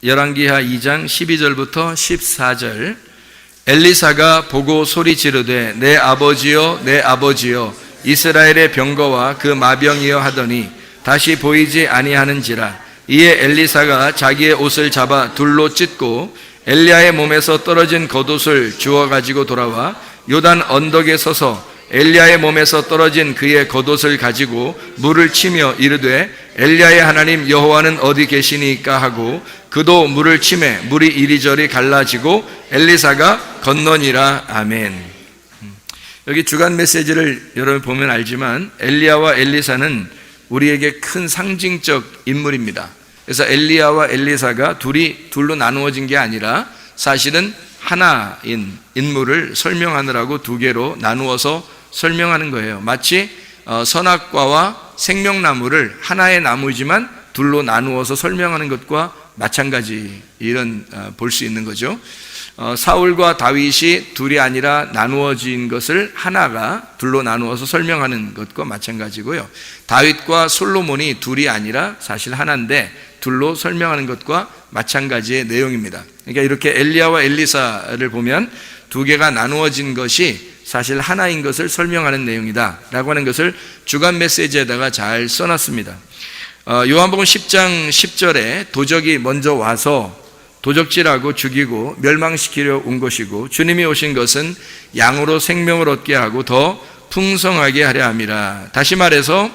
열왕기하 2장 12절부터 14절. 엘리사가 보고 소리 지르되 내 아버지여 내 아버지여 이스라엘의 병거와 그 마병이여 하더니 다시 보이지 아니하는지라. 이에 엘리사가 자기의 옷을 잡아 둘로 찢고 엘리야의 몸에서 떨어진 겉옷을 주워 가지고 돌아와 요단 언덕에 서서 엘리야의 몸에서 떨어진 그의 겉옷을 가지고 물을 치며 이르되 엘리야의 하나님 여호와는 어디 계시니까 하고 그도 물을 치매 물이 이리저리 갈라지고 엘리사가 건너니라. 아멘. 여기 주간 메시지를 여러분 보면 알지만 엘리야와 엘리사는 우리에게 큰 상징적 인물입니다. 그래서 엘리야와 엘리사가 둘로 나누어진 게 아니라 사실은 하나인 인물을 설명하느라고 두 개로 나누어서 설명하는 거예요. 마치 선악과와 생명나무를 하나의 나무이지만 둘로 나누어서 설명하는 것과 마찬가지 이런 볼 수 있는 거죠. 사울과 다윗이 둘이 아니라 나누어진 것을 하나가 둘로 나누어서 설명하는 것과 마찬가지고요. 다윗과 솔로몬이 둘이 아니라 사실 하나인데 둘로 설명하는 것과 마찬가지의 내용입니다. 그러니까 이렇게 엘리야와 엘리사를 보면 두 개가 나누어진 것이 사실 하나인 것을 설명하는 내용이다 라고 하는 것을 주간 메시지에다가 잘 써놨습니다. 요한복음 10장 10절에 도적이 먼저 와서 도적질하고 죽이고 멸망시키려 온 것이고 주님이 오신 것은 양으로 생명을 얻게 하고 더 풍성하게 하려 함이라. 다시 말해서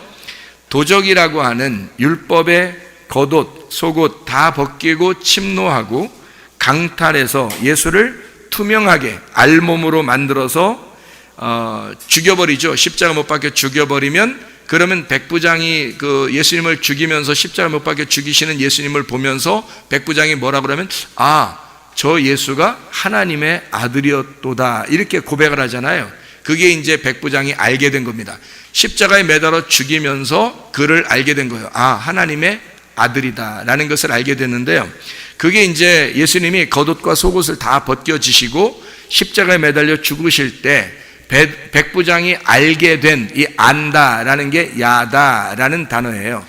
도적이라고 하는 율법의 겉옷, 속옷 다 벗기고 침노하고 강탈해서 예수를 투명하게 알몸으로 만들어서 죽여버리죠. 십자가 못 박혀 죽여버리면 그러면 백부장이 그 예수님을 죽이면서 십자가 못 박혀 죽이시는 예수님을 보면서 백부장이 뭐라 그러면 저 예수가 하나님의 아들이었도다 이렇게 고백을 하잖아요. 그게 이제 백부장이 알게 된 겁니다. 십자가에 매달아 죽이면서 그를 알게 된 거예요. 하나님의 아들이다 라는 것을 알게 됐는데요. 그게 이제 예수님이 겉옷과 속옷을 다 벗겨지시고 십자가에 매달려 죽으실 때 백부장이 알게 된 이 안다라는 게 야다라는 단어예요.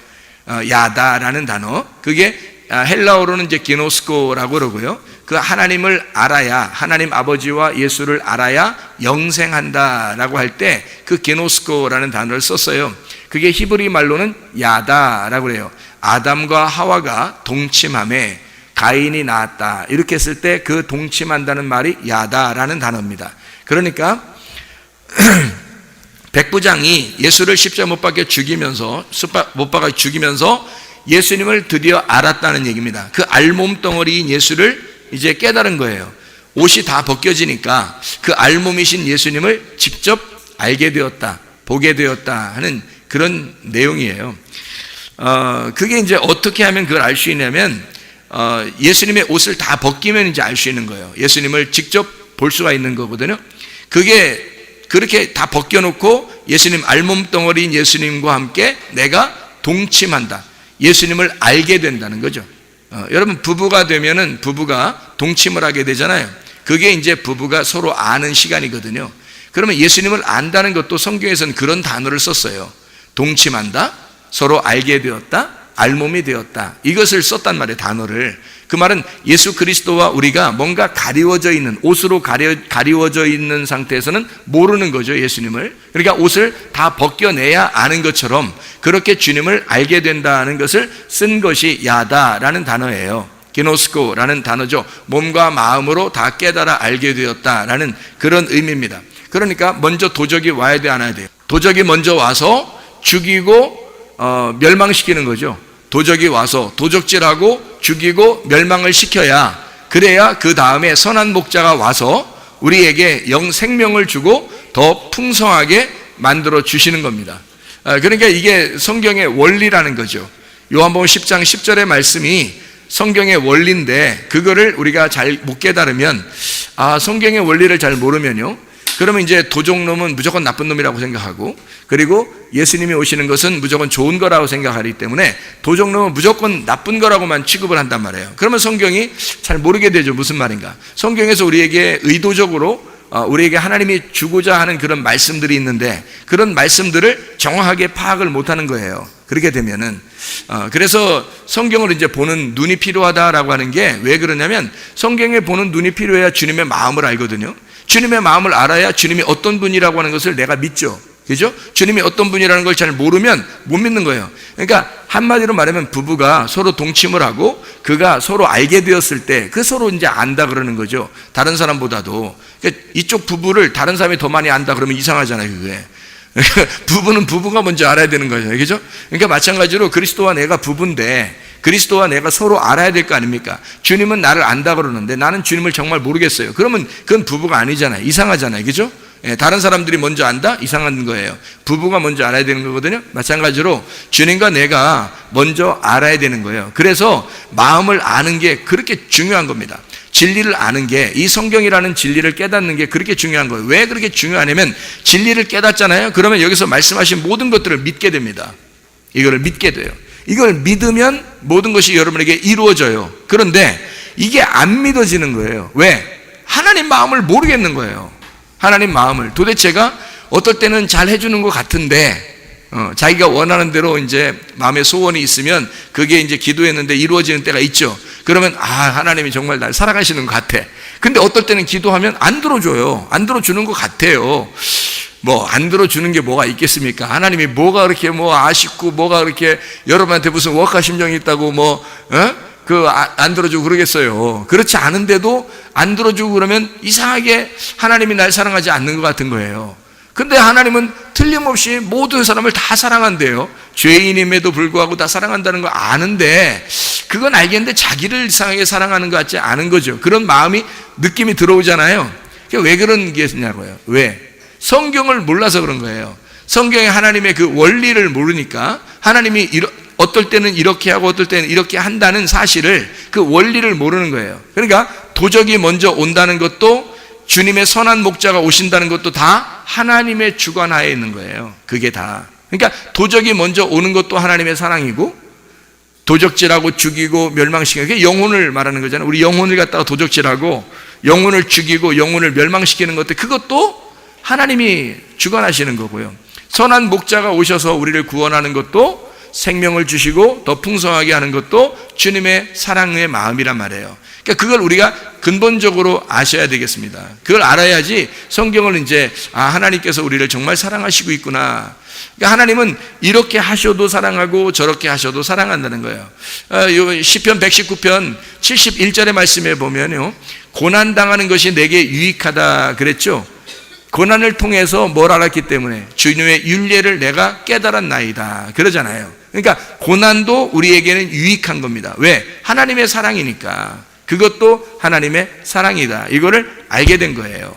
야다라는 단어. 그게 헬라어로는 이제 기노스코라고 그러고요. 그 하나님을 알아야, 하나님 아버지와 예수를 알아야 영생한다라고 할 때 그 기노스코라는 단어를 썼어요. 그게 히브리 말로는 야다라고 그래요. 아담과 하와가 동침함에 가인이 나왔다 이렇게 했을 때 그 동침한다는 말이 야다라는 단어입니다. 그러니까 백부장이 예수를 십자가 못 박혀 죽이면서 예수님을 드디어 알았다는 얘기입니다. 그 알몸 덩어리인 예수를 이제 깨달은 거예요. 옷이 다 벗겨지니까 그 알몸이신 예수님을 직접 알게 되었다, 보게 되었다 하는 그런 내용이에요. 그게 이제 어떻게 하면 그걸 알 수 있냐면 예수님의 옷을 다 벗기면 이제 알 수 있는 거예요. 예수님을 직접 볼 수가 있는 거거든요. 그게 그렇게 다 벗겨놓고 예수님 알몸 덩어리인 예수님과 함께 내가 동침한다. 예수님을 알게 된다는 거죠. 여러분 부부가 되면은 부부가 동침을 하게 되잖아요. 그게 이제 부부가 서로 아는 시간이거든요. 그러면 예수님을 안다는 것도 성경에서는 그런 단어를 썼어요. 동침한다, 서로 알게 되었다, 알몸이 되었다. 이것을 썼단 말이에요, 단어를. 그 말은 예수 그리스도와 우리가 뭔가 가리워져 있는, 옷으로 가리워져 있는 상태에서는 모르는 거죠, 예수님을. 그러니까 옷을 다 벗겨내야 아는 것처럼 그렇게 주님을 알게 된다는 것을 쓴 것이 야다라는 단어예요. 기노스코라는 단어죠. 몸과 마음으로 다 깨달아 알게 되었다라는 그런 의미입니다. 그러니까 먼저 도적이 와야 돼, 안 와야 돼요? 도적이 먼저 와서 죽이고 멸망시키는 거죠. 도적이 와서 도적질하고 죽이고 멸망을 시켜야, 그래야 그 다음에 선한 목자가 와서 우리에게 생명을 주고 더 풍성하게 만들어 주시는 겁니다. 그러니까 이게 성경의 원리라는 거죠. 요한복음 10장 10절의 말씀이 성경의 원리인데 그거를 우리가 잘 못 깨달으면, 성경의 원리를 잘 모르면요, 그러면 이제 도적놈은 무조건 나쁜 놈이라고 생각하고, 그리고 예수님이 오시는 것은 무조건 좋은 거라고 생각하기 때문에 도적놈은 무조건 나쁜 거라고만 취급을 한단 말이에요. 그러면 성경이 잘 모르게 되죠. 무슨 말인가? 성경에서 우리에게 의도적으로 우리에게 하나님이 주고자 하는 그런 말씀들이 있는데 그런 말씀들을 정확하게 파악을 못하는 거예요. 그렇게 되면은 그래서 성경을 이제 보는 눈이 필요하다라고 하는 게 왜 그러냐면 성경에 보는 눈이 필요해야 주님의 마음을 알거든요. 주님의 마음을 알아야 주님이 어떤 분이라고 하는 것을 내가 믿죠. 그죠? 주님이 어떤 분이라는 걸 잘 모르면 못 믿는 거예요. 그러니까 한마디로 말하면 부부가 서로 동침을 하고 그가 서로 알게 되었을 때 그 서로 이제 안다 그러는 거죠. 다른 사람보다도. 그러니까 이쪽 부부를 다른 사람이 더 많이 안다 그러면 이상하잖아요, 그게. 부부는 부부가 먼저 알아야 되는 거죠. 그죠? 그러니까 마찬가지로 그리스도와 내가 부부인데 그리스도와 내가 서로 알아야 될 거 아닙니까? 주님은 나를 안다 그러는데 나는 주님을 정말 모르겠어요. 그러면 그건 부부가 아니잖아요. 이상하잖아요. 그죠? 다른 사람들이 먼저 안다? 이상한 거예요. 부부가 먼저 알아야 되는 거거든요. 마찬가지로 주님과 내가 먼저 알아야 되는 거예요. 그래서 마음을 아는 게 그렇게 중요한 겁니다. 진리를 아는 게, 이 성경이라는 진리를 깨닫는 게 그렇게 중요한 거예요. 왜 그렇게 중요하냐면 진리를 깨닫잖아요. 그러면 여기서 말씀하신 모든 것들을 믿게 됩니다. 이거를 믿게 돼요. 이걸 믿으면 모든 것이 여러분에게 이루어져요. 그런데 이게 안 믿어지는 거예요. 왜? 하나님 마음을 모르겠는 거예요. 하나님 마음을. 도대체가 어떨 때는 잘 해주는 것 같은데 자기가 원하는 대로 이제 마음의 소원이 있으면 그게 이제 기도했는데 이루어지는 때가 있죠. 그러면 하나님이 정말 날 사랑하시는 것 같아. 근데 어떨 때는 기도하면 안 들어줘요. 안 들어주는 것 같아요. 뭐 안 들어주는 게 뭐가 있겠습니까? 하나님이 뭐가 그렇게 아쉽고 뭐가 그렇게 여러분한테 무슨 워카 심정이 있다고 안 들어주고 그러겠어요. 그렇지 않은데도 안 들어주고 그러면 이상하게 하나님이 날 사랑하지 않는 것 같은 거예요. 근데 하나님은 틀림없이 모든 사람을 다 사랑한대요. 죄인임에도 불구하고 다 사랑한다는 거 아는데 그건 알겠는데 자기를 이상하게 사랑하는 것 같지 않은 거죠. 그런 마음이 느낌이 들어오잖아요. 왜 그런 게 있냐고요. 왜? 성경을 몰라서 그런 거예요. 성경에 하나님의 그 원리를 모르니까 하나님이 어떨 때는 이렇게 하고 어떨 때는 이렇게 한다는 사실을 그 원리를 모르는 거예요. 그러니까 도적이 먼저 온다는 것도 주님의 선한 목자가 오신다는 것도 다 하나님의 주관하에 있는 거예요. 그게 다. 그러니까 도적이 먼저 오는 것도 하나님의 사랑이고 도적질하고 죽이고 멸망시키는 게 영혼을 말하는 거잖아요. 우리 영혼을 갖다가 도적질하고 영혼을 죽이고 영혼을 멸망시키는 것도 그것도 하나님이 주관하시는 거고요. 선한 목자가 오셔서 우리를 구원하는 것도 생명을 주시고 더 풍성하게 하는 것도 주님의 사랑의 마음이란 말이에요. 그러니까 그걸 우리가 근본적으로 아셔야 되겠습니다. 그걸 알아야지 성경을 이제 하나님께서 우리를 정말 사랑하시고 있구나. 그러니까 하나님은 이렇게 하셔도 사랑하고 저렇게 하셔도 사랑한다는 거예요. 시편 119편 71절의 말씀에 보면요, 고난당하는 것이 내게 유익하다 그랬죠. 고난을 통해서 뭘 알았기 때문에 주님의 율례를 내가 깨달았나이다 그러잖아요. 그러니까 고난도 우리에게는 유익한 겁니다. 왜? 하나님의 사랑이니까. 그것도 하나님의 사랑이다. 이거를 알게 된 거예요.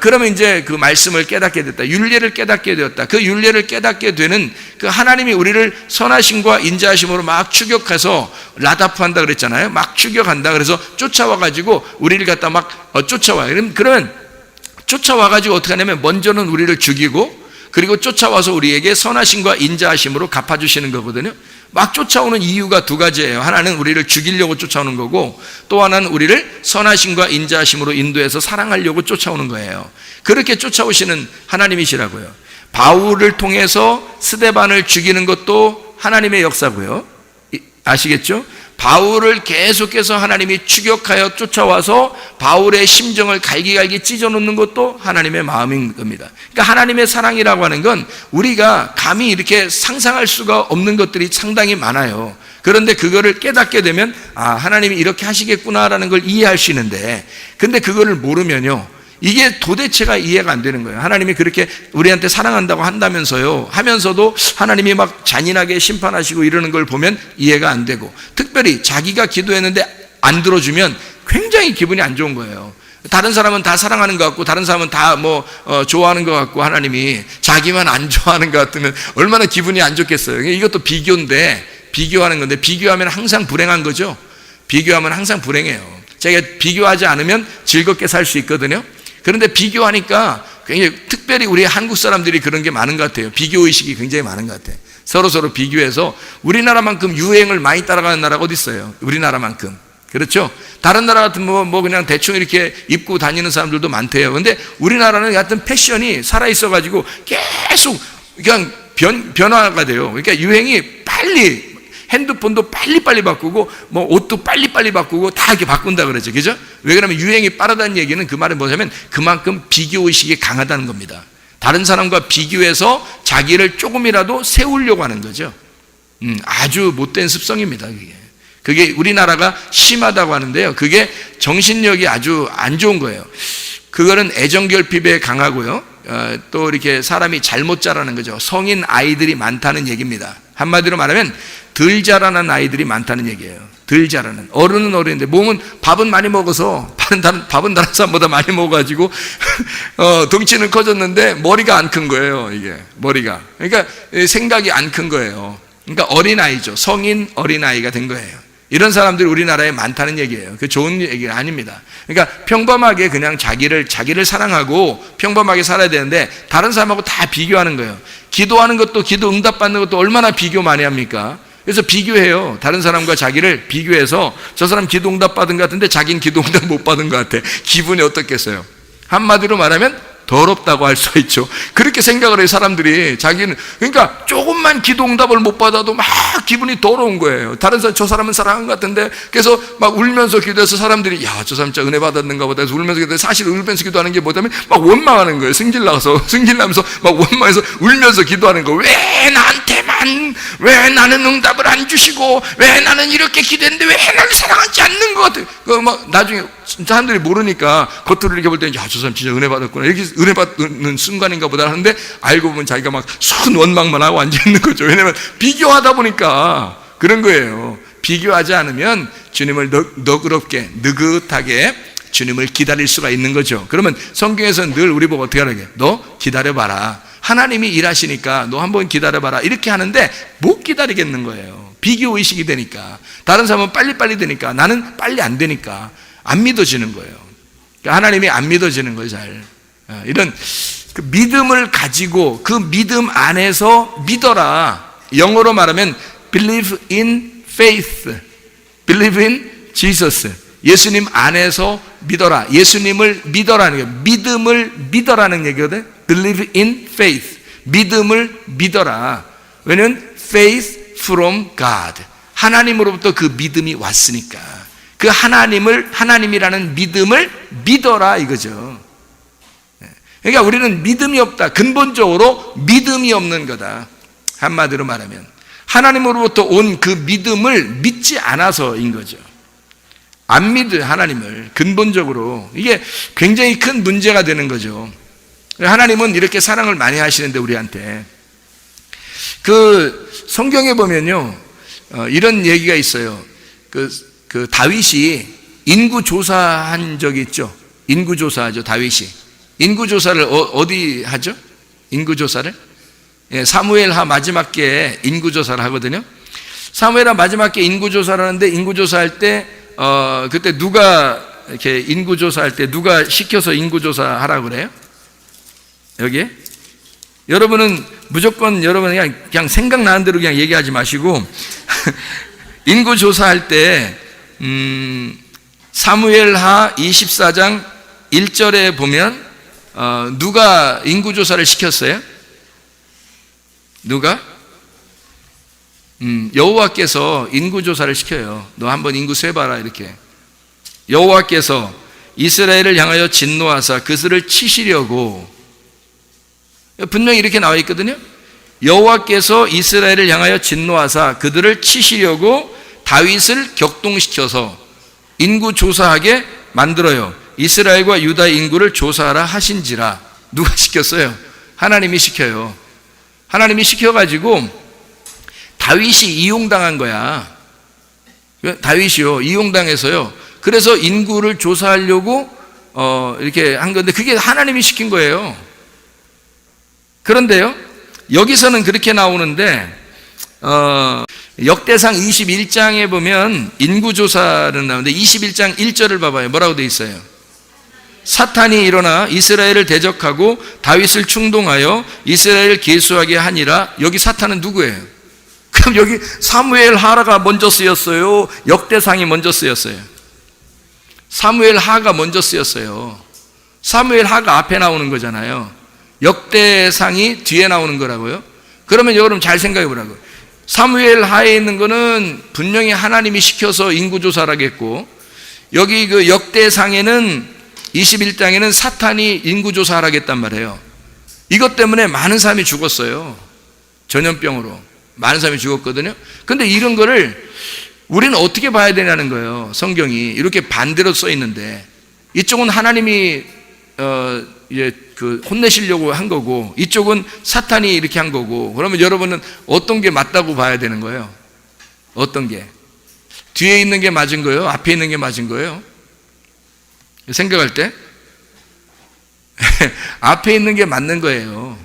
그러면 이제 그 말씀을 깨닫게 됐다. 율례를 깨닫게 되었다. 그 율례를 깨닫게 되는 그 하나님이 우리를 선하심과 인자하심으로 막 추격해서 라다프한다 그랬잖아요. 막 추격한다. 그래서 쫓아와가지고 우리를 갖다 막 쫓아와요. 그러면 쫓아와가지고 어떻게 하냐면 먼저는 우리를 죽이고 그리고 쫓아와서 우리에게 선하심과 인자하심으로 갚아주시는 거거든요. 막 쫓아오는 이유가 두 가지예요. 하나는 우리를 죽이려고 쫓아오는 거고 또 하나는 우리를 선하심과 인자하심으로 인도해서 사랑하려고 쫓아오는 거예요. 그렇게 쫓아오시는 하나님이시라고요. 바울을 통해서 스데반을 죽이는 것도 하나님의 역사고요. 아시겠죠? 바울을 계속해서 하나님이 추격하여 쫓아와서 바울의 심정을 갈기갈기 찢어놓는 것도 하나님의 마음인 겁니다. 그러니까 하나님의 사랑이라고 하는 건 우리가 감히 이렇게 상상할 수가 없는 것들이 상당히 많아요. 그런데 그거를 깨닫게 되면 하나님이 이렇게 하시겠구나라는 걸 이해할 수 있는데 근데 그거를 모르면요, 이게 도대체가 이해가 안 되는 거예요. 하나님이 그렇게 우리한테 사랑한다고 한다면서요, 하면서도 하나님이 막 잔인하게 심판하시고 이러는 걸 보면 이해가 안 되고, 특별히 자기가 기도했는데 안 들어주면 굉장히 기분이 안 좋은 거예요. 다른 사람은 다 사랑하는 것 같고 다른 사람은 다 좋아하는 것 같고 하나님이 자기만 안 좋아하는 것 같으면 얼마나 기분이 안 좋겠어요. 이것도 비교인데, 비교하는 건데 비교하면 항상 불행한 거죠. 비교하면 항상 불행해요. 자기가 비교하지 않으면 즐겁게 살 수 있거든요. 그런데 비교하니까 굉장히, 특별히 우리 한국 사람들이 그런 게 많은 것 같아요. 비교의식이 굉장히 많은 것 같아요. 서로 비교해서 우리나라만큼 유행을 많이 따라가는 나라가 어디 있어요? 우리나라만큼. 그렇죠? 다른 나라 같으면 뭐 그냥 대충 이렇게 입고 다니는 사람들도 많대요. 근데 우리나라는 같은 패션이 살아있어가지고 계속 그냥 변화가 돼요. 그러니까 유행이 빨리, 핸드폰도 빨리빨리 바꾸고 뭐 옷도 빨리빨리 바꾸고 다 이렇게 바꾼다 그러죠. 그죠? 왜 그러면 유행이 빠르다는 얘기는 그 말은 뭐냐면 그만큼 비교의식이 강하다는 겁니다. 다른 사람과 비교해서 자기를 조금이라도 세우려고 하는 거죠. 아주 못된 습성입니다. 그게 우리나라가 심하다고 하는데요. 그게 정신력이 아주 안 좋은 거예요. 그거는 애정결핍에 강하고요. 또 이렇게 사람이 잘못 자라는 거죠. 성인 아이들이 많다는 얘기입니다. 한마디로 말하면 덜 자라는 아이들이 많다는 얘기예요. 덜 자라는. 어른은 어른인데 몸은 밥은 많이 먹어서 밥은 다른 사람보다 많이 먹어가지고 덩치는 커졌는데 머리가 안 큰 거예요. 이게 머리가. 그러니까 생각이 안 큰 거예요. 그러니까 어린아이죠. 성인 어린아이가 된 거예요. 이런 사람들이 우리나라에 많다는 얘기예요. 그 좋은 얘기가 아닙니다. 그러니까 평범하게 그냥 자기를 사랑하고 평범하게 살아야 되는데 다른 사람하고 다 비교하는 거예요. 기도하는 것도 기도 응답받는 것도 얼마나 비교 많이 합니까? 그래서 비교해요. 다른 사람과 자기를 비교해서 저 사람 기도 응답 받은 것 같은데 자기는 기도 응답 못 받은 것 같아. 기분이 어떻겠어요? 한마디로 말하면 더럽다고 할 수 있죠. 그렇게 생각을 해요, 사람들이. 자기는, 그러니까 조금만 기도 응답을 못 받아도 막 기분이 더러운 거예요. 다른 사람, 저 사람은 사랑한 것 같은데, 그래서 막 울면서 기도해서 사람들이, 야, 저 사람 진짜 은혜 받았는가 보다 해서 울면서 기도해. 사실 울면서 기도하는 게 뭐냐면 막 원망하는 거예요. 승질나면서 막 원망해서 울면서 기도하는 거예요. 왜 나한테만, 왜 나는 응답을 안 주시고, 왜 나는 이렇게 기도했는데 왜 나를 사랑하지 않는 것 같아. 막 나중에 사람들이 모르니까 겉으로 이렇게 볼 때는 야, 저 사람 진짜 은혜 받았구나. 이렇게 은혜 받는 순간인가 보다 하는데 알고 보면 자기가 막 순 원망만 하고 앉아있는 거죠. 왜냐면 비교하다 보니까 그런 거예요. 비교하지 않으면 주님을 너그럽게 느긋하게 주님을 기다릴 수가 있는 거죠. 그러면 성경에서는 늘 우리 보고 어떻게 하라게? 너 기다려봐라. 하나님이 일하시니까 너 한번 기다려봐라. 이렇게 하는데 못 기다리겠는 거예요. 비교의식이 되니까. 다른 사람은 빨리빨리 되니까 나는 빨리 안 되니까 안 믿어지는 거예요. 하나님이 안 믿어지는 거예요. 잘. 이런 그 믿음을 가지고 그 믿음 안에서 믿어라. 영어로 말하면 believe in faith, believe in Jesus. 예수님 안에서 믿어라. 예수님을 믿어라는 게 믿음을 믿어라는 얘기거든. believe in faith, 믿음을 믿어라. 왜냐면 faith from God, 하나님으로부터 그 믿음이 왔으니까 그 하나님이라는 믿음을 믿어라 이거죠. 그러니까 우리는 믿음이 없다. 근본적으로 믿음이 없는 거다. 한마디로 말하면 하나님으로부터 온 그 믿음을 믿지 않아서인 거죠. 안 믿어요, 하나님을. 근본적으로 이게 굉장히 큰 문제가 되는 거죠. 하나님은 이렇게 사랑을 많이 하시는데 우리한테 그 성경에 보면요 이런 얘기가 있어요. 그 다윗이 인구 조사한 적이 있죠. 인구 조사하죠, 다윗이. 인구 조사를 어디 하죠? 인구 조사를? 예, 사무엘하 마지막 게 인구 조사를 하거든요. 사무엘하 마지막 게 인구 조사를 하는데 인구 조사할 때 그때 누가 이렇게 인구 조사할 때 누가 시켜서 인구 조사하라고 그래요? 여기에? 여러분은 무조건 여러분 그냥 생각나는 대로 그냥 얘기하지 마시고 인구 조사할 때 사무엘하 24장 1절에 보면 누가 인구 조사를 시켰어요? 누가? 여호와께서 인구 조사를 시켜요. 너 한번 인구 세봐라 이렇게. 여호와께서 이스라엘을 향하여 진노하사 그들을 치시려고, 분명히 이렇게 나와 있거든요. 여호와께서 이스라엘을 향하여 진노하사 그들을 치시려고 다윗을 격동시켜서 인구 조사하게 만들어요. 이스라엘과 유다의 인구를 조사하라 하신지라. 누가 시켰어요? 하나님이 시켜요. 하나님이 시켜가지고 다윗이 이용당한 거야. 다윗이요, 이용당해서요. 그래서 인구를 조사하려고 이렇게 한 건데 그게 하나님이 시킨 거예요. 그런데요, 여기서는 그렇게 나오는데 역대상 21장에 보면 인구조사는 나오는데 21장 1절을 봐봐요. 뭐라고 돼 있어요? 사탄이 일어나 이스라엘을 대적하고 다윗을 충동하여 이스라엘을 계수하게 하니라. 여기 사탄은 누구예요? 그럼 여기 사무엘 하라가 먼저 쓰였어요? 역대상이 먼저 쓰였어요? 사무엘 하가 먼저 쓰였어요. 사무엘 하가 앞에 나오는 거잖아요. 역대상이 뒤에 나오는 거라고요. 그러면 여러분 잘 생각해 보라고요. 사무엘 하에 있는 거는 분명히 하나님이 시켜서 인구조사를 하겠고, 여기 그 역대상에는 21장에는 사탄이 인구조사를 하겠단 말이에요. 이것 때문에 많은 사람이 죽었어요. 전염병으로 많은 사람이 죽었거든요. 근데 이런 거를 우리는 어떻게 봐야 되냐는 거예요. 성경이 이렇게 반대로 써 있는데, 이쪽은 하나님이 이제 그 혼내시려고 한 거고, 이쪽은 사탄이 이렇게 한 거고, 그러면 여러분은 어떤 게 맞다고 봐야 되는 거예요? 어떤 게? 뒤에 있는 게 맞은 거예요? 앞에 있는 게 맞은 거예요? 생각할 때 앞에 있는 게 맞는 거예요.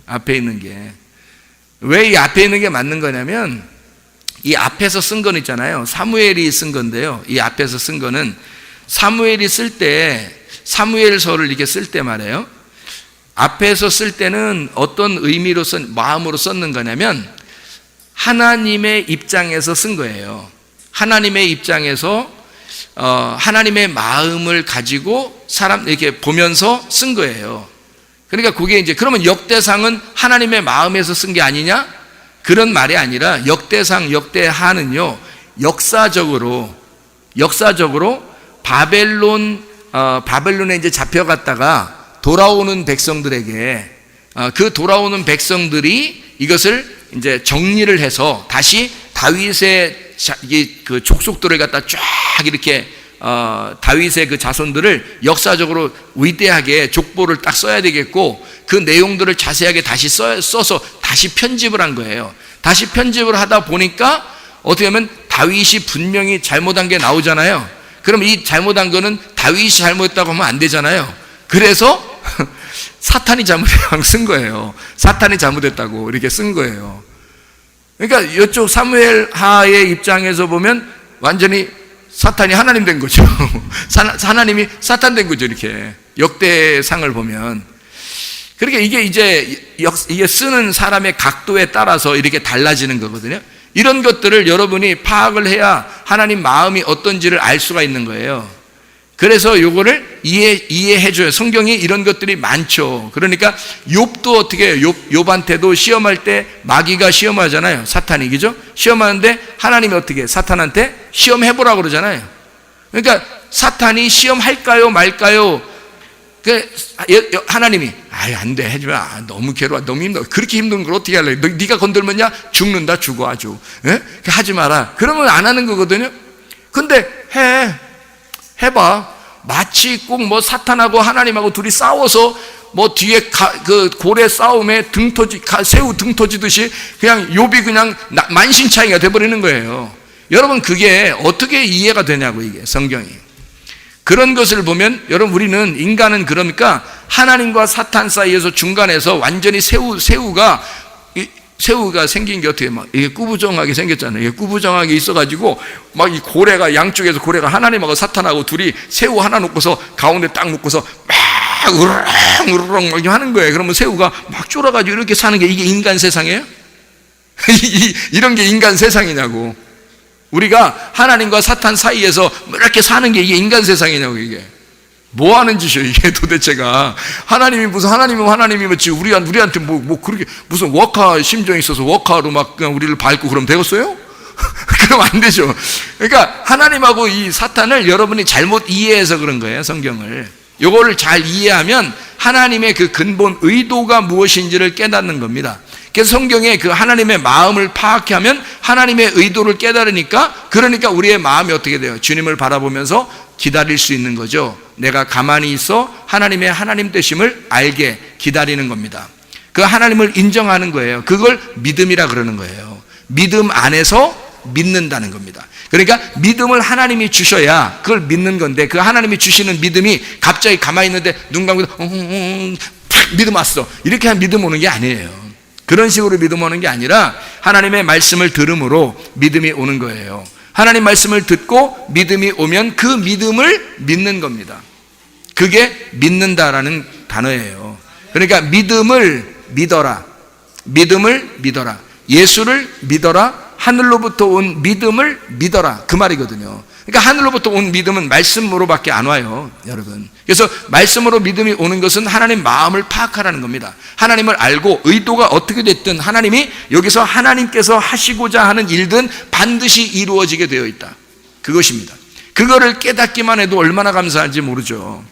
앞에 있는 게. 왜 이 앞에 있는 게 맞는 거냐면, 이 앞에서 쓴 건 있잖아요. 사무엘이 쓴 건데요. 이 앞에서 쓴 거는 사무엘이 쓸 때, 사무엘서를 이렇게 쓸 때 말이에요. 앞에서 쓸 때는 어떤 의미로 마음으로 썼는 거냐면, 하나님의 입장에서 쓴 거예요. 하나님의 입장에서 하나님의 마음을 가지고 사람 이렇게 보면서 쓴 거예요. 그러니까 그게 이제, 그러면 역대상은 하나님의 마음에서 쓴 게 아니냐? 그런 말이 아니라, 역대상, 역대하는요, 역사적으로 바벨론에 이제 잡혀갔다가 돌아오는 백성들에게, 그 돌아오는 백성들이 이것을 이제 정리를 해서 다시 다윗의 그 족속들을 갖다 쫙 이렇게 다윗의 그 자손들을 역사적으로 위대하게 족보를 딱 써야 되겠고, 그 내용들을 자세하게 다시 써서 다시 편집을 한 거예요. 다시 편집을 하다 보니까 어떻게 하면 다윗이 분명히 잘못한 게 나오잖아요. 그럼 이 잘못한 거는 다윗이 잘못했다고 하면 안 되잖아요. 그래서 사탄이 잘못했다고 쓴 거예요. 사탄이 잘못했다고 이렇게 쓴 거예요. 그러니까 이쪽 사무엘 하의 입장에서 보면 완전히 사탄이 하나님 된 거죠. 하나님이 사탄 된 거죠. 이렇게 역대상을 보면. 그러니까 이게 이제 이게 쓰는 사람의 각도에 따라서 이렇게 달라지는 거거든요. 이런 것들을 여러분이 파악을 해야 하나님 마음이 어떤지를 알 수가 있는 거예요. 그래서 요거를 이해해 줘요. 성경이 이런 것들이 많죠. 그러니까 욥도 어떻게 해요? 욥한테도 시험할 때 마귀가 시험하잖아요. 사탄이, 그죠? 시험하는데 하나님이 어떻게 해요? 사탄한테 시험해보라고 그러잖아요. 그러니까 사탄이 시험할까요 말까요? 하나님이 안 돼, 하지 마. 너무 괴로워, 너무 힘들어. 그렇게 힘든 걸 어떻게 할래? 네가 건들면야 죽는다, 죽어 아주. 예? 하지 마라. 그러면 안 하는 거거든요. 근데 해봐. 마치 꼭 뭐 사탄하고 하나님하고 둘이 싸워서 뭐 뒤에 그 고래 싸움에 새우 등 터지듯이 그냥 욥이 그냥 만신창이가 돼버리는 거예요. 여러분, 그게 어떻게 이해가 되냐고, 이게 성경이. 그런 것을 보면, 여러분, 우리는 인간은 그러니까 하나님과 사탄 사이에서 중간에서 완전히 새우가 생긴 게 어떻게 이게 꾸부정하게 생겼잖아요. 이게 꾸부정하게 있어가지고 막 이 고래가, 양쪽에서 고래가 하나님하고 사탄하고 둘이 새우 하나 놓고서 가운데 딱 놓고서 막 으르렁 막 하는 거예요. 그러면 새우가 막 쫄아가지고 이렇게 사는 게 이게 인간 세상이에요? 이런 게 인간 세상이냐고. 우리가 하나님과 사탄 사이에서 이렇게 사는 게 이게 인간 세상이냐고. 이게 뭐 하는 짓이에요, 이게 도대체가. 하나님이면 하나님이지, 우리한테 뭐 그렇게 무슨 워카 심정이 있어서 워카로 막 그냥 우리를 밟고 그러면 되겠어요? 그럼 안 되죠. 그러니까 하나님하고 이 사탄을 여러분이 잘못 이해해서 그런 거예요, 성경을. 요거를 잘 이해하면 하나님의 그 근본 의도가 무엇인지를 깨닫는 겁니다. 그래서 성경에 그 하나님의 마음을 파악하면 하나님의 의도를 깨달으니까, 그러니까 우리의 마음이 어떻게 돼요? 주님을 바라보면서 기다릴 수 있는 거죠. 내가 가만히 있어 하나님의 하나님 되심을 알게 기다리는 겁니다. 그 하나님을 인정하는 거예요. 그걸 믿음이라 그러는 거예요. 믿음 안에서 믿는다는 겁니다. 그러니까 믿음을 하나님이 주셔야 그걸 믿는 건데, 그 하나님이 주시는 믿음이 갑자기 가만히 있는데 눈 감고서 믿음 왔어, 이렇게 하면 믿음 오는 게 아니에요. 그런 식으로 믿음 오는 게 아니라 하나님의 말씀을 들음으로 믿음이 오는 거예요. 하나님 말씀을 듣고 믿음이 오면 그 믿음을 믿는 겁니다. 그게 믿는다라는 단어예요. 그러니까 믿음을 믿어라. 예수를 믿어라. 하늘로부터 온 믿음을 믿어라, 그 말이거든요. 그러니까 하늘로부터 온 믿음은 말씀으로밖에 안 와요, 여러분. 그래서 말씀으로 믿음이 오는 것은 하나님 마음을 파악하라는 겁니다. 하나님을 알고 의도가 어떻게 됐든 하나님이 여기서 하나님께서 하시고자 하는 일든 반드시 이루어지게 되어 있다, 그것입니다. 그거를 깨닫기만 해도 얼마나 감사한지 모르죠.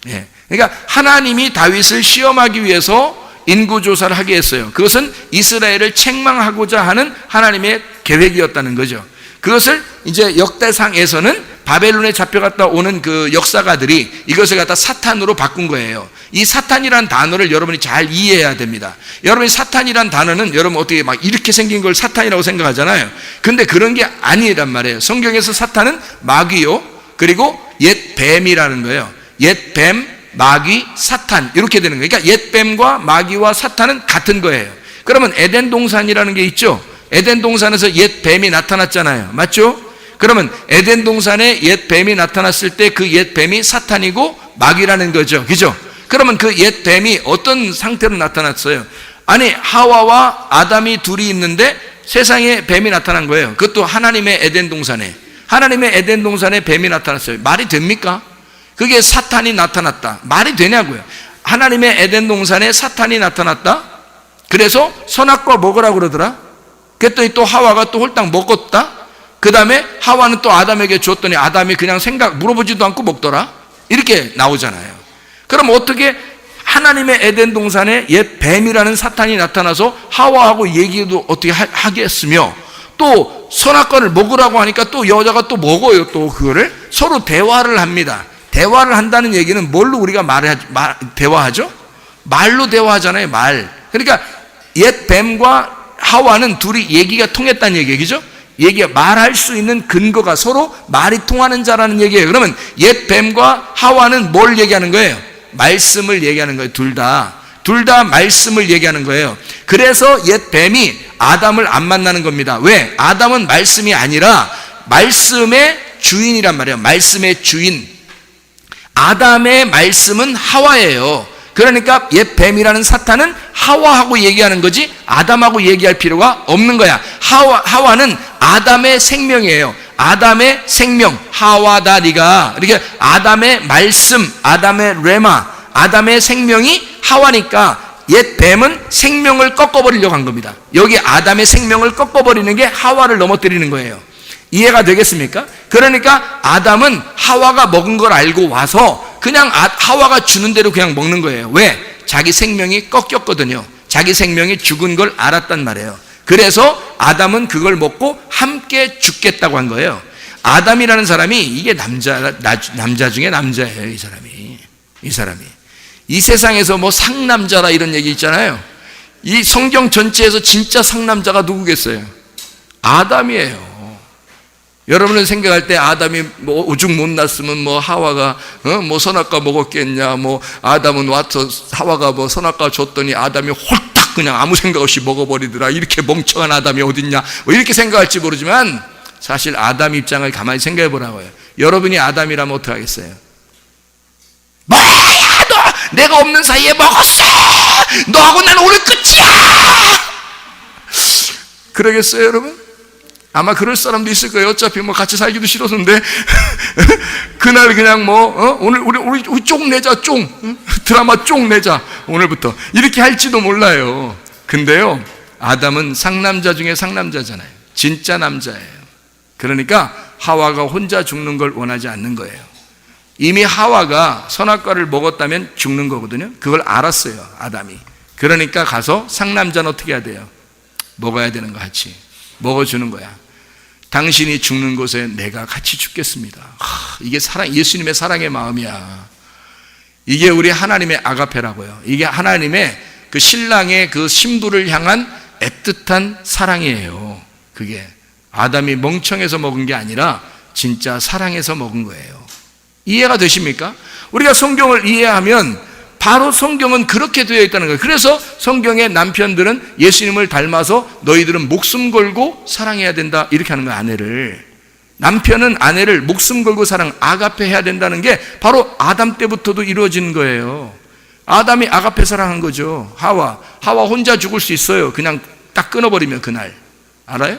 예. 그러니까 하나님이 다윗을 시험하기 위해서 인구조사를 하게 했어요. 그것은 이스라엘을 책망하고자 하는 하나님의 계획이었다는 거죠. 그것을 이제 역대상에서는 바벨론에 잡혀갔다 오는 그 역사가들이 이것을 갖다 사탄으로 바꾼 거예요. 이 사탄이란 단어를 여러분이 잘 이해해야 됩니다. 여러분이 사탄이란 단어는 여러분 어떻게 막 이렇게 생긴 걸 사탄이라고 생각하잖아요. 근데 그런 게 아니란 말이에요. 성경에서 사탄은 마귀요, 그리고 옛 뱀이라는 거예요. 옛 뱀, 마귀, 사탄, 이렇게 되는 거예요. 그러니까 옛 뱀과 마귀와 사탄은 같은 거예요. 그러면 에덴 동산이라는 게 있죠. 에덴 동산에서 옛 뱀이 나타났잖아요, 맞죠? 그러면 에덴 동산에 옛 뱀이 나타났을 때 그 옛 뱀이 사탄이고 마귀라는 거죠, 그죠? 그러면 그 옛 뱀이 어떤 상태로 나타났어요? 아니, 하와와 아담이 둘이 있는데 세상에 뱀이 나타난 거예요. 그것도 하나님의 에덴 동산에, 하나님의 에덴 동산에 뱀이 나타났어요. 말이 됩니까? 그게 사탄이 나타났다, 말이 되냐고요. 하나님의 에덴 동산에 사탄이 나타났다. 그래서 선악과 먹으라고 그러더라. 그랬더니 또 하와가 또 홀딱 먹었다. 그 다음에 하와는 또 아담에게 줬더니 아담이 그냥 물어보지도 않고 먹더라. 이렇게 나오잖아요. 그럼 어떻게 하나님의 에덴 동산에 옛 뱀이라는 사탄이 나타나서 하와하고 얘기도 어떻게 하겠으며, 또 선악과를 먹으라고 하니까 또 여자가 또 먹어요. 또 그거를 서로 대화를 합니다. 대화를 한다는 얘기는 뭘로 우리가 대화하죠? 말로 대화하잖아요, 말. 그러니까 옛 뱀과 하와는 둘이 얘기가 통했다는 얘기예요, 그죠? 얘기가 말할 수 있는 근거가 서로 말이 통하는 자라는 얘기예요. 그러면 옛 뱀과 하와는 뭘 얘기하는 거예요? 말씀을 얘기하는 거예요. 둘 다 말씀을 얘기하는 거예요. 그래서 옛 뱀이 아담을 안 만나는 겁니다. 왜? 아담은 말씀이 아니라 말씀의 주인이란 말이에요. 말씀의 주인. 아담의 말씀은 하와예요. 그러니까 옛 뱀이라는 사탄은 하와하고 얘기하는 거지 아담하고 얘기할 필요가 없는 거야. 하와는 아담의 생명이에요. 아담의 생명, 하와다 니가. 이렇게 아담의 말씀, 아담의 레마, 아담의 생명이 하와니까 옛 뱀은 생명을 꺾어버리려고 한 겁니다. 여기 아담의 생명을 꺾어버리는 게 하와를 넘어뜨리는 거예요. 이해가 되겠습니까? 그러니까 아담은 하와가 먹은 걸 알고 와서 그냥 하와가 주는 대로 그냥 먹는 거예요. 왜? 자기 생명이 꺾였거든요. 자기 생명이 죽은 걸 알았단 말이에요. 그래서 아담은 그걸 먹고 함께 죽겠다고 한 거예요. 아담이라는 사람이 이게 남자 중에 남자예요. 이 사람이 이 세상에서 뭐 상남자라 이런 얘기 있잖아요. 이 성경 전체에서 진짜 상남자가 누구겠어요? 아담이에요. 여러분은 생각할 때 아담이 뭐 오죽 못 났으면 뭐 하와가 뭐 선악과 먹었겠냐, 뭐 아담은 와서 하와가 뭐 선악과 줬더니 아담이 홀딱 그냥 아무 생각 없이 먹어버리더라, 이렇게 멍청한 아담이 어딨냐, 뭐 이렇게 생각할지 모르지만 사실 아담 입장을 가만히 생각해 보라고요. 여러분이 아담이라면 어떻게 하겠어요? 뭐야, 너 내가 없는 사이에 먹었어, 너하고 난 오늘 끝이야, 그러겠어요 여러분? 아마 그럴 사람도 있을 거예요. 어차피 뭐 같이 살기도 싫었는데 그날 그냥 뭐 오늘 우리 쫑 내자, 쫑 드라마 쫑 내자 오늘부터, 이렇게 할지도 몰라요. 근데요, 아담은 상남자 중에 상남자잖아요. 진짜 남자예요. 그러니까 하와가 혼자 죽는 걸 원하지 않는 거예요. 이미 하와가 선악과를 먹었다면 죽는 거거든요. 그걸 알았어요, 아담이. 그러니까 가서 상남자는 어떻게 해야 돼요? 먹어야 되는 거 같이 먹어주는 거야. 당신이 죽는 곳에 내가 같이 죽겠습니다. 이게 예수님의 사랑의 마음이야. 이게 우리 하나님의 아가페라고요. 이게 하나님의 그 신랑의 그 신부를 향한 애틋한 사랑이에요. 그게 아담이 멍청해서 먹은 게 아니라 진짜 사랑해서 먹은 거예요. 이해가 되십니까? 우리가 성경을 이해하면 바로 성경은 그렇게 되어 있다는 거예요. 그래서 성경의 남편들은 예수님을 닮아서 너희들은 목숨 걸고 사랑해야 된다, 이렇게 하는 거예요. 아내를, 남편은 아내를 목숨 걸고 아가페 해야 된다는 게 바로 아담 때부터도 이루어진 거예요. 아담이 아가페 사랑한 거죠. 하와 혼자 죽을 수 있어요. 그냥 딱 끊어버리면 그날, 알아요?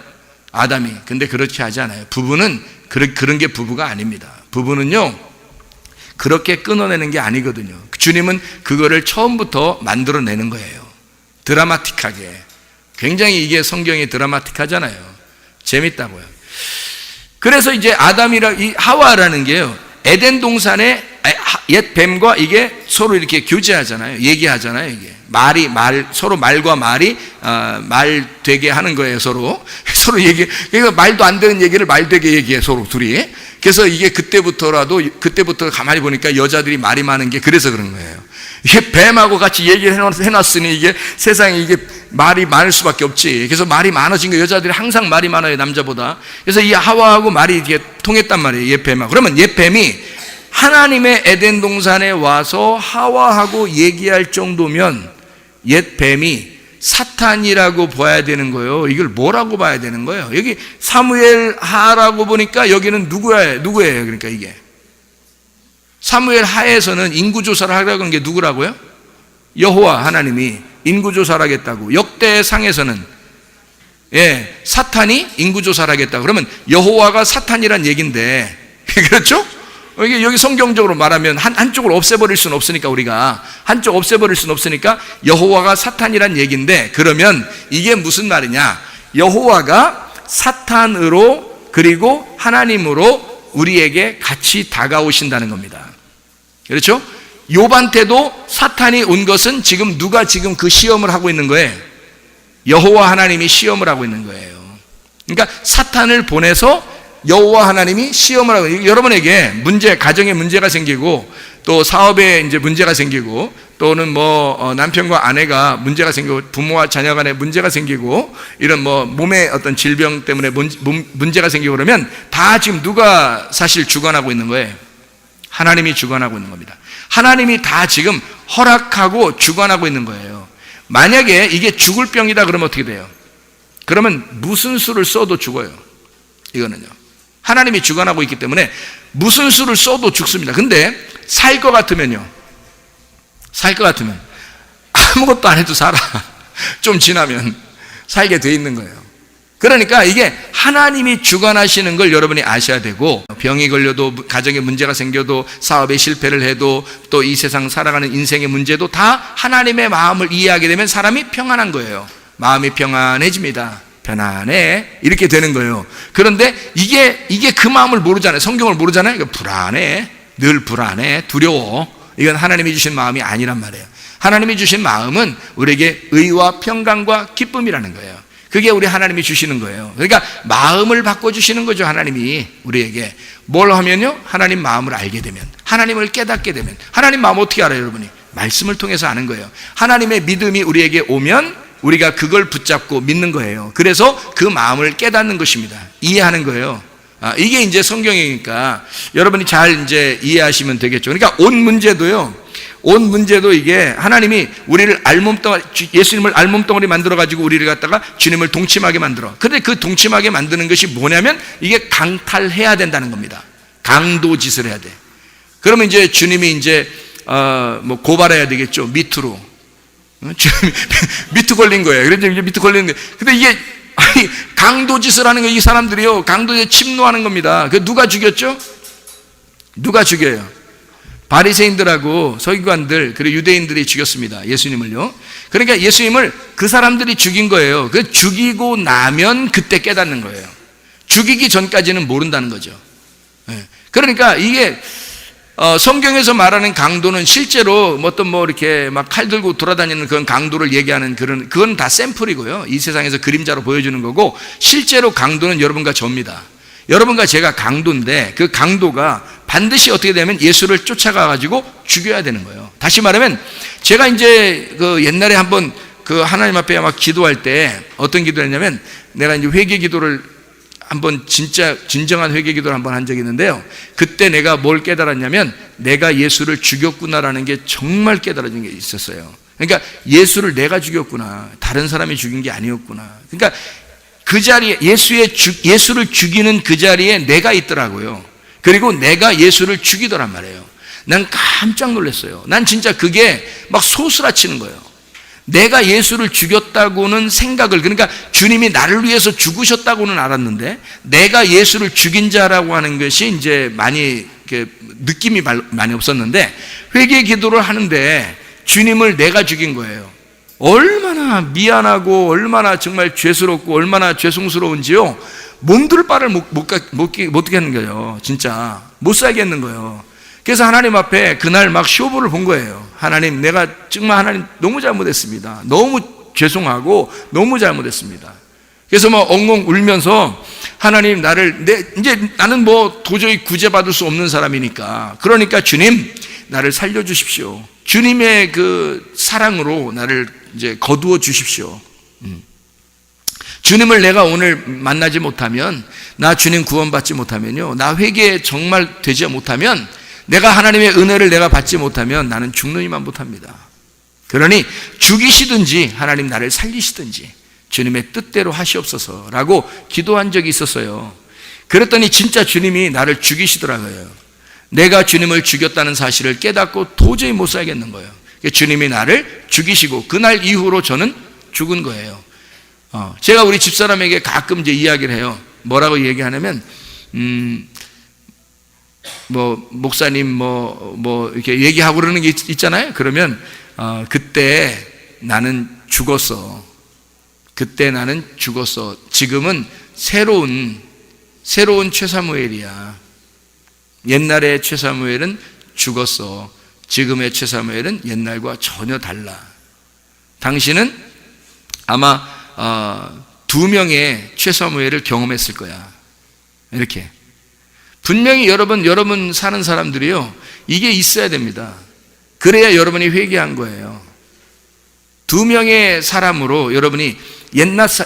아담이. 근데 그렇게 하지 않아요. 부부는 그런 게 부부가 아닙니다. 부부는요, 그렇게 끊어내는 게 아니거든요. 주님은 그거를 처음부터 만들어내는 거예요. 드라마틱하게. 굉장히 이게 성경이 드라마틱하잖아요. 재밌다고요. 그래서 이제 이 하와라는 게요, 에덴 동산에 옛 뱀과 이게 서로 이렇게 교제하잖아요. 얘기하잖아요. 이게 서로 말과 말이 말 되게 하는 거예요. 서로 그러니까 말도 안 되는 얘기를 말 되게 얘기해, 서로 둘이. 그래서 이게 그때부터 가만히 보니까 여자들이 말이 많은 게 그래서 그런 거예요. 이게 뱀하고 같이 얘기를 해놨으니 이게 세상에 이게 말이 많을 수밖에 없지. 그래서 말이 많아진 거예요. 여자들이 항상 말이 많아요, 남자보다. 그래서 이 하와하고 말이 이렇게 통했단 말이에요, 옛 뱀하고. 그러면 옛 뱀이 하나님의 에덴 동산에 와서 하와하고 얘기할 정도면 옛 뱀이 사탄이라고 봐야 되는 거예요. 이걸 뭐라고 봐야 되는 거예요? 여기 사무엘 하라고 보니까 여기는 누구예요? 그러니까 이게 사무엘 하에서는 인구조사를 하라고 하는 게 누구라고요? 여호와 하나님이 인구조사를 하겠다고. 역대상에서는 사탄이 인구조사를 하겠다고. 그러면 여호와가 사탄이란 얘기인데 그렇죠? 이게 여기 성경적으로 말하면 한쪽을 없애버릴 수는 없으니까, 우리가 한쪽 없애버릴 수는 없으니까 여호와가 사탄이란 얘기인데, 그러면 이게 무슨 말이냐? 여호와가 사탄으로 그리고 하나님으로 우리에게 같이 다가오신다는 겁니다. 그렇죠? 욥한테도 사탄이 온 것은 지금 누가 지금 그 시험을 하고 있는 거예요? 여호와 하나님이 시험을 하고 있는 거예요. 그러니까 사탄을 보내서 여호와 하나님이 시험을 하고, 여러분에게 가정에 문제가 생기고, 또 사업에 이제 문제가 생기고, 또는 남편과 아내가 문제가 생기고, 부모와 자녀 간에 문제가 생기고, 이런 몸의 어떤 질병 때문에 문제가 생기고 그러면 다 지금 누가 사실 주관하고 있는 거예요? 하나님이 주관하고 있는 겁니다. 하나님이 다 지금 허락하고 주관하고 있는 거예요. 만약에 이게 죽을 병이다 그러면 어떻게 돼요? 그러면 무슨 수를 써도 죽어요. 이거는요, 하나님이 주관하고 있기 때문에 무슨 수를 써도 죽습니다. 근데 살 것 같으면 아무것도 안 해도 살아. 좀 지나면 살게 돼 있는 거예요. 그러니까 이게 하나님이 주관하시는 걸 여러분이 아셔야 되고, 병이 걸려도, 가정에 문제가 생겨도, 사업에 실패를 해도, 또 이 세상 살아가는 인생의 문제도 다 하나님의 마음을 이해하게 되면 사람이 평안한 거예요. 마음이 평안해집니다. 편안해, 이렇게 되는 거예요. 그런데 이게 그 마음을 모르잖아요. 성경을 모르잖아요. 그러니까 불안해, 늘 불안해, 두려워. 이건 하나님이 주신 마음이 아니란 말이에요. 하나님이 주신 마음은 우리에게 의와 평강과 기쁨이라는 거예요. 그게 우리 하나님이 주시는 거예요. 그러니까 마음을 바꿔주시는 거죠. 하나님이 우리에게 뭘 하면요, 하나님 마음을 알게 되면, 하나님을 깨닫게 되면. 하나님 마음 어떻게 알아요, 여러분이? 말씀을 통해서 아는 거예요. 하나님의 믿음이 우리에게 오면 우리가 그걸 붙잡고 믿는 거예요. 그래서 그 마음을 깨닫는 것입니다. 이해하는 거예요. 이게 이제 성경이니까 여러분이 잘 이제 이해하시면 되겠죠. 그러니까 온 문제도 이게 하나님이 우리를 예수님을 알몸덩어리 만들어가지고 우리를 갖다가 주님을 동침하게 만들어. 그런데 그 동침하게 만드는 것이 뭐냐면 이게 강탈해야 된다는 겁니다. 강도짓을 해야 돼. 그러면 이제 주님이 이제 고발해야 되겠죠. 미투로. 미투 걸린 거예요. 그래서 이제 미투 걸리는 거예요. 근데 이게 강도짓을 하는 거예요. 이 사람들이요, 강도에 침노하는 겁니다. 그 누가 죽였죠? 누가 죽여요? 바리새인들하고 서기관들 그리고 유대인들이 죽였습니다. 예수님을요. 그러니까 예수님을 그 사람들이 죽인 거예요. 그 죽이고 나면 그때 깨닫는 거예요. 죽이기 전까지는 모른다는 거죠. 그러니까 이게 성경에서 말하는 강도는 실제로 이렇게 막 칼 들고 돌아다니는 그런 강도를 얘기하는 그건 다 샘플이고요. 이 세상에서 그림자로 보여주는 거고, 실제로 강도는 여러분과 저입니다. 여러분과 제가 강도인데, 그 강도가 반드시 어떻게 되면 예수를 쫓아가가지고 죽여야 되는 거예요. 다시 말하면, 제가 이제 옛날에 한번 하나님 앞에 막 기도할 때 어떤 기도를 했냐면, 내가 이제 회개 기도를 한번 진정한 회개 기도를 한번 한 적이 있는데요. 그때 내가 뭘 깨달았냐면, 내가 예수를 죽였구나라는 게 정말 깨달아진 게 있었어요. 그러니까 예수를 내가 죽였구나. 다른 사람이 죽인 게 아니었구나. 그러니까 그 자리에 예수를 죽이는 그 자리에 내가 있더라고요. 그리고 내가 예수를 죽이더란 말이에요. 난 깜짝 놀랐어요. 난 진짜 그게 막 소스라치는 거예요. 내가 예수를 죽였다고는 생각을, 그러니까 주님이 나를 위해서 죽으셨다고는 알았는데 내가 예수를 죽인 자라고 하는 것이 이제 많이 느낌이 많이 없었는데, 회개 기도를 하는데 주님을 내가 죽인 거예요. 얼마나 미안하고 얼마나 정말 죄스럽고 얼마나 죄송스러운지요. 몸둘 바를 못 듣겠는 거예요. 진짜 못 살겠는 거예요. 그래서 하나님 앞에 그날 막 쇼부를 본 거예요. 하나님, 내가 정말 하나님 너무 잘못했습니다. 너무 죄송하고 너무 잘못했습니다. 그래서 막 엉엉 울면서 하나님, 이제 나는 뭐 도저히 구제받을 수 없는 사람이니까, 그러니까 주님 나를 살려주십시오. 주님의 그 사랑으로 나를 이제 거두어 주십시오. 주님을 내가 오늘 만나지 못하면, 나 주님 구원받지 못하면요, 나 회개 정말 되지 못하면, 내가 하나님의 은혜를 내가 받지 못하면 나는 죽느니만 못합니다. 그러니 죽이시든지 하나님 나를 살리시든지 주님의 뜻대로 하시옵소서라고 기도한 적이 있었어요. 그랬더니 진짜 주님이 나를 죽이시더라고요. 내가 주님을 죽였다는 사실을 깨닫고 도저히 못 살겠는 거예요. 주님이 나를 죽이시고 그날 이후로 저는 죽은 거예요. 제가 우리 집사람에게 가끔 이제 이야기를 해요. 뭐라고 얘기하냐면, 목사님 이렇게 얘기하고 그러는 게 있잖아요. 그러면 그때 나는 죽었어. 그때 나는 죽었어. 지금은 새로운 최사무엘이야. 옛날의 최사무엘은 죽었어. 지금의 최사무엘은 옛날과 전혀 달라. 당신은 아마 2명의 최사무엘을 경험했을 거야. 이렇게. 분명히 여러분 사는 사람들이요, 이게 있어야 됩니다. 그래야 여러분이 회개한 거예요. 2명의 사람으로 여러분이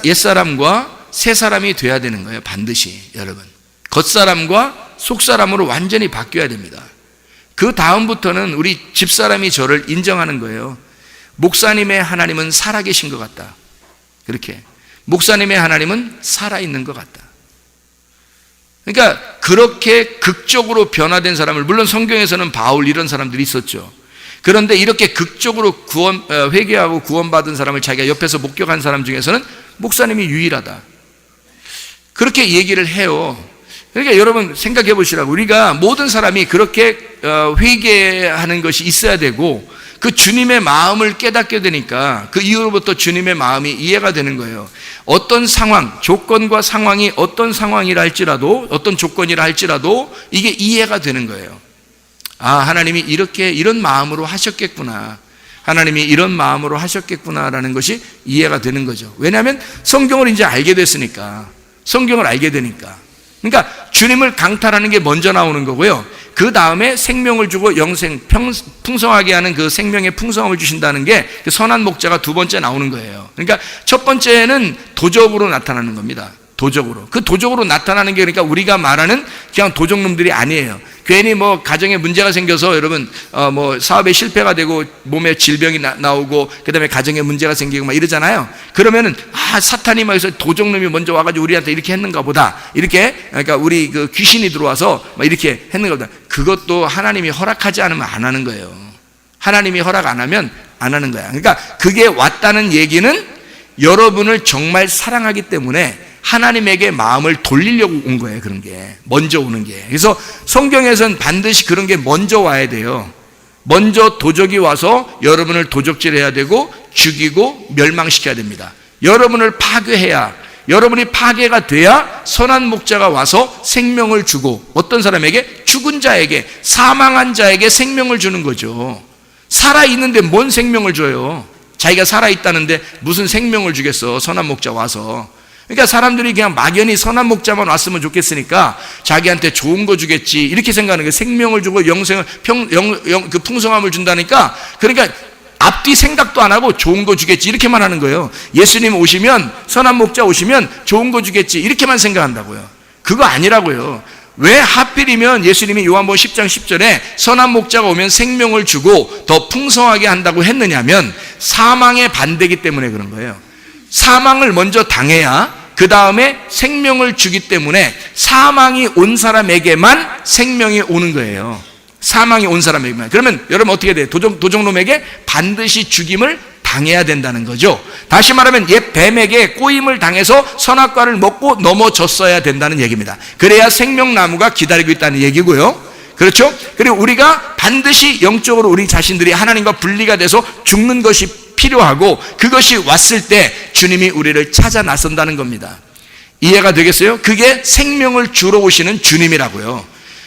옛사람과 새사람이 돼야 되는 거예요. 반드시. 여러분, 겉사람과 속사람으로 완전히 바뀌어야 됩니다. 그 다음부터는 우리 집사람이 저를 인정하는 거예요. 목사님의 하나님은 살아계신 것 같다. 그렇게. 목사님의 하나님은 살아있는 것 같다. 그러니까 그렇게 극적으로 변화된 사람을, 물론 성경에서는 바울 이런 사람들이 있었죠. 그런데 이렇게 극적으로 회개하고 구원받은 사람을 자기가 옆에서 목격한 사람 중에서는 목사님이 유일하다. 그렇게 얘기를 해요. 그러니까 여러분 생각해 보시라고. 우리가 모든 사람이 그렇게 회개하는 것이 있어야 되고, 그 주님의 마음을 깨닫게 되니까 그 이후로부터 주님의 마음이 이해가 되는 거예요. 어떤 상황, 조건과 상황이 어떤 상황이라 할지라도, 어떤 조건이라 할지라도 이게 이해가 되는 거예요. 하나님이 이런 마음으로 하셨겠구나. 하나님이 이런 마음으로 하셨겠구나라는 것이 이해가 되는 거죠. 왜냐하면 성경을 이제 알게 됐으니까. 성경을 알게 되니까. 그러니까 주님을 강탈하는 게 먼저 나오는 거고요. 그 다음에 생명을 주고 영생, 풍성하게 하는 그 생명의 풍성함을 주신다는 게 그 선한 목자가 두 번째 나오는 거예요. 그러니까 첫 번째는 도적으로 나타나는 겁니다. 도적으로. 그 도적으로 나타나는 게, 그러니까 우리가 말하는 그냥 도적놈들이 아니에요. 괜히 가정에 문제가 생겨서 여러분 사업에 실패가 되고 몸에 질병이 나오고 그다음에 가정에 문제가 생기고 막 이러잖아요. 그러면은 사탄이 막 해서 도적놈이 먼저 와가지고 우리한테 이렇게 했는가 보다. 이렇게, 그러니까 우리 그 귀신이 들어와서 막 이렇게 했는가 보다. 그것도 하나님이 허락하지 않으면 안 하는 거예요. 하나님이 허락 안 하면 안 하는 거야. 그러니까 그게 왔다는 얘기는 여러분을 정말 사랑하기 때문에 하나님에게 마음을 돌리려고 온 거예요. 그런 게 먼저 오는 게. 그래서 성경에서는 반드시 그런 게 먼저 와야 돼요. 먼저 도적이 와서 여러분을 도적질해야 되고 죽이고 멸망시켜야 됩니다. 여러분을 파괴해야, 여러분이 파괴가 돼야 선한 목자가 와서 생명을 주고, 어떤 사람에게? 죽은 자에게, 사망한 자에게 생명을 주는 거죠. 살아있는데 뭔 생명을 줘요? 자기가 살아있다는데 무슨 생명을 주겠어, 선한 목자 와서. 그러니까 사람들이 그냥 막연히 선한 목자만 왔으면 좋겠으니까 자기한테 좋은 거 주겠지 이렇게 생각하는 거예요. 생명을 주고 영생을 그 풍성함을 준다니까. 그러니까 앞뒤 생각도 안 하고 좋은 거 주겠지 이렇게만 하는 거예요. 예수님 오시면, 선한 목자 오시면 좋은 거 주겠지 이렇게만 생각한다고요. 그거 아니라고요. 왜 하필이면 예수님이 요한복음 10장 10절에 선한 목자가 오면 생명을 주고 더 풍성하게 한다고 했느냐면 사망의 반대이기 때문에 그런 거예요. 사망을 먼저 당해야 그 다음에 생명을 주기 때문에 사망이 온 사람에게만 생명이 오는 거예요. 사망이 온 사람에게만. 그러면 여러분 어떻게 돼요? 도적놈에게 반드시 죽임을 당해야 된다는 거죠. 다시 말하면 옛 뱀에게 꼬임을 당해서 선악과를 먹고 넘어졌어야 된다는 얘기입니다. 그래야 생명나무가 기다리고 있다는 얘기고요. 그렇죠? 그리고 우리가 반드시 영적으로 우리 자신들이 하나님과 분리가 돼서 죽는 것이 필요하고, 그것이 왔을 때 주님이 우리를 찾아 나선다는 겁니다. 이해가 되겠어요? 그게 생명을 주러 오시는 주님이라고요.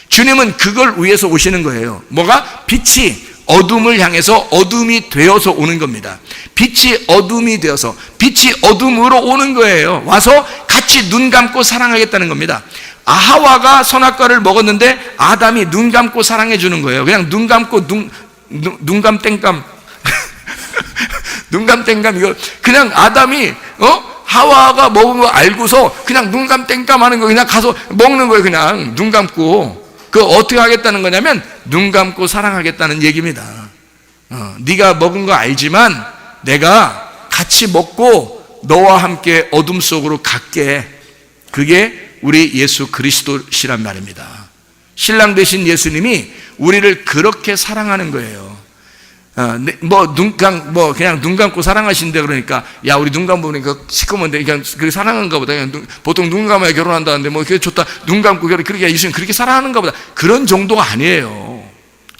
주님은 그걸 위해서 오시는 거예요. 뭐가? 빛이 어둠을 향해서 어둠이 되어서 오는 겁니다. 빛이 어둠이 되어서, 빛이 어둠으로 오는 거예요. 와서 같이 눈 감고 사랑하겠다는 겁니다. 하와가 선악과를 먹었는데 아담이 눈 감고 사랑해 주는 거예요. 그냥 눈 감고 눈감 땡감 눈감 땡감, 이거 그냥 아담이 하와가 먹은 거 알고서 그냥 눈감 땡감 하는 거, 그냥 가서 먹는 거예요. 그냥 눈 감고. 그 어떻게 하겠다는 거냐면 눈 감고 사랑하겠다는 얘기입니다. 네가 먹은 거 알지만 내가 같이 먹고 너와 함께 어둠 속으로 갈게. 그게 우리 예수 그리스도시란 말입니다. 신랑 되신 예수님이 우리를 그렇게 사랑하는 거예요. 그냥 눈 감고 사랑하신대. 그러니까, 야, 우리 눈 감으니까 시커먼데, 그냥 그렇게 사랑하는가 보다. 그냥 보통 눈 감아야 결혼한다는데, 그게 좋다. 눈 감고 그렇게 예수님 그렇게 사랑하는가 보다. 그런 정도가 아니에요.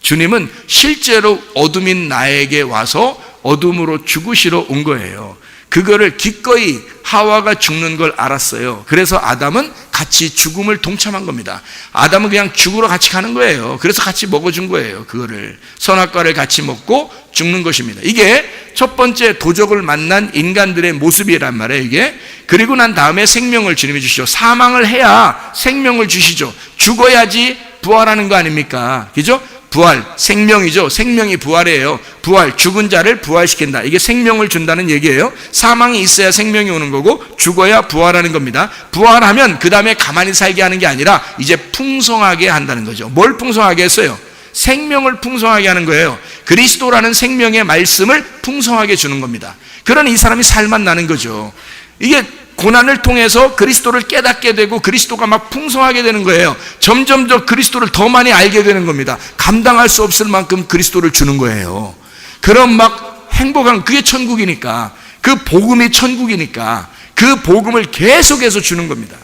주님은 실제로 어둠인 나에게 와서 어둠으로 죽으시러 온 거예요. 그거를 기꺼이 하와가 죽는 걸 알았어요. 그래서 아담은 같이 죽음을 동참한 겁니다. 아담은 그냥 죽으러 같이 가는 거예요. 그래서 같이 먹어준 거예요. 그거를 선악과를 같이 먹고 죽는 것입니다. 이게 첫 번째 도적을 만난 인간들의 모습이란 말이에요. 이게. 그리고 난 다음에 생명을 주님이 주시죠. 사망을 해야 생명을 주시죠. 죽어야지 부활하는 거 아닙니까? 그죠? 부활, 생명이죠. 생명이 부활이에요. 부활, 죽은 자를 부활시킨다. 이게 생명을 준다는 얘기예요. 사망이 있어야 생명이 오는 거고, 죽어야 부활하는 겁니다. 부활하면 그 다음에 가만히 살게 하는 게 아니라 이제 풍성하게 한다는 거죠. 뭘 풍성하게 했어요? 생명을 풍성하게 하는 거예요. 그리스도라는 생명의 말씀을 풍성하게 주는 겁니다. 그러니 이 사람이 살만 나는 거죠. 이게 고난을 통해서 그리스도를 깨닫게 되고 그리스도가 막 풍성하게 되는 거예요. 점점 더 그리스도를 더 많이 알게 되는 겁니다. 감당할 수 없을 만큼 그리스도를 주는 거예요. 그럼 막 행복한, 그게 천국이니까, 그 복음이 천국이니까 그 복음을 계속해서 주는 겁니다.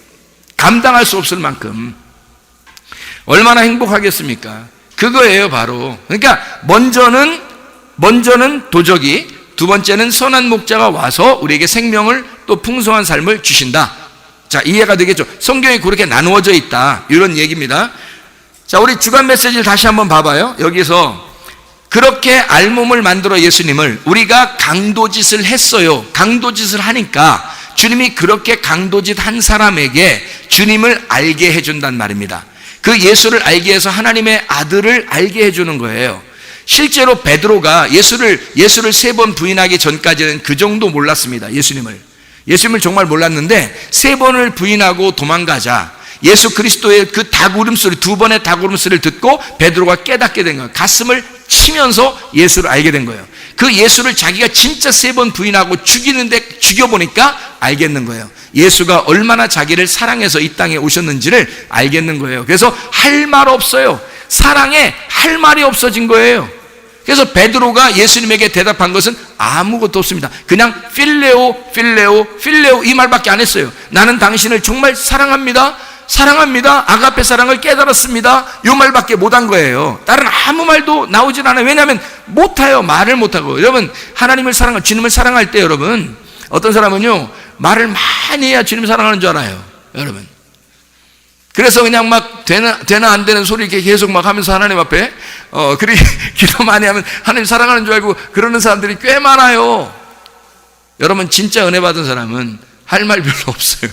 감당할 수 없을 만큼. 얼마나 행복하겠습니까? 그거예요, 바로. 그러니까 먼저는 도적이, 두 번째는 선한 목자가 와서 우리에게 생명을 또 풍성한 삶을 주신다. 자, 이해가 되겠죠? 성경이 그렇게 나누어져 있다, 이런 얘기입니다. 자, 우리 주간 메시지를 다시 한번 봐봐요. 여기서 그렇게 알몸을 만들어 예수님을 우리가 강도짓을 했어요. 강도짓을 하니까 주님이 그렇게 강도짓 한 사람에게 주님을 알게 해준단 말입니다. 그 예수를 알게 해서 하나님의 아들을 알게 해주는 거예요. 실제로 베드로가 예수를 3번 부인하기 전까지는 그 정도 몰랐습니다. 예수님을 정말 몰랐는데 3번을 부인하고 도망가자 예수 그리스도의 그 닭 울음소리, 2번의 닭 울음소리를 듣고 베드로가 깨닫게 된 거예요. 가슴을 치면서 예수를 알게 된 거예요. 그 예수를 자기가 진짜 3번 부인하고 죽여보니까 알겠는 거예요. 예수가 얼마나 자기를 사랑해서 이 땅에 오셨는지를 알겠는 거예요. 그래서 할 말 없어요. 사랑에 할 말이 없어진 거예요. 그래서 베드로가 예수님에게 대답한 것은 아무것도 없습니다. 그냥 필레오 이 말밖에 안 했어요. 나는 당신을 정말 사랑합니다. 아가페 사랑을 깨달았습니다. 이 말밖에 못한 거예요. 다른 아무 말도 나오질 않아요. 왜냐하면 못해요. 말을 못하고. 여러분, 하나님을 사랑할, 주님을 사랑할 때 여러분, 어떤 사람은요 말을 많이 해야 주님 사랑하는 줄 알아요. 여러분, 그래서 그냥 막 되나 안 되는 소리 이렇게 계속 막 하면서 하나님 앞에 그렇게 기도 많이 하면 하나님 사랑하는 줄 알고 그러는 사람들이 꽤 많아요. 여러분, 진짜 은혜 받은 사람은 할 말 별로 없어요.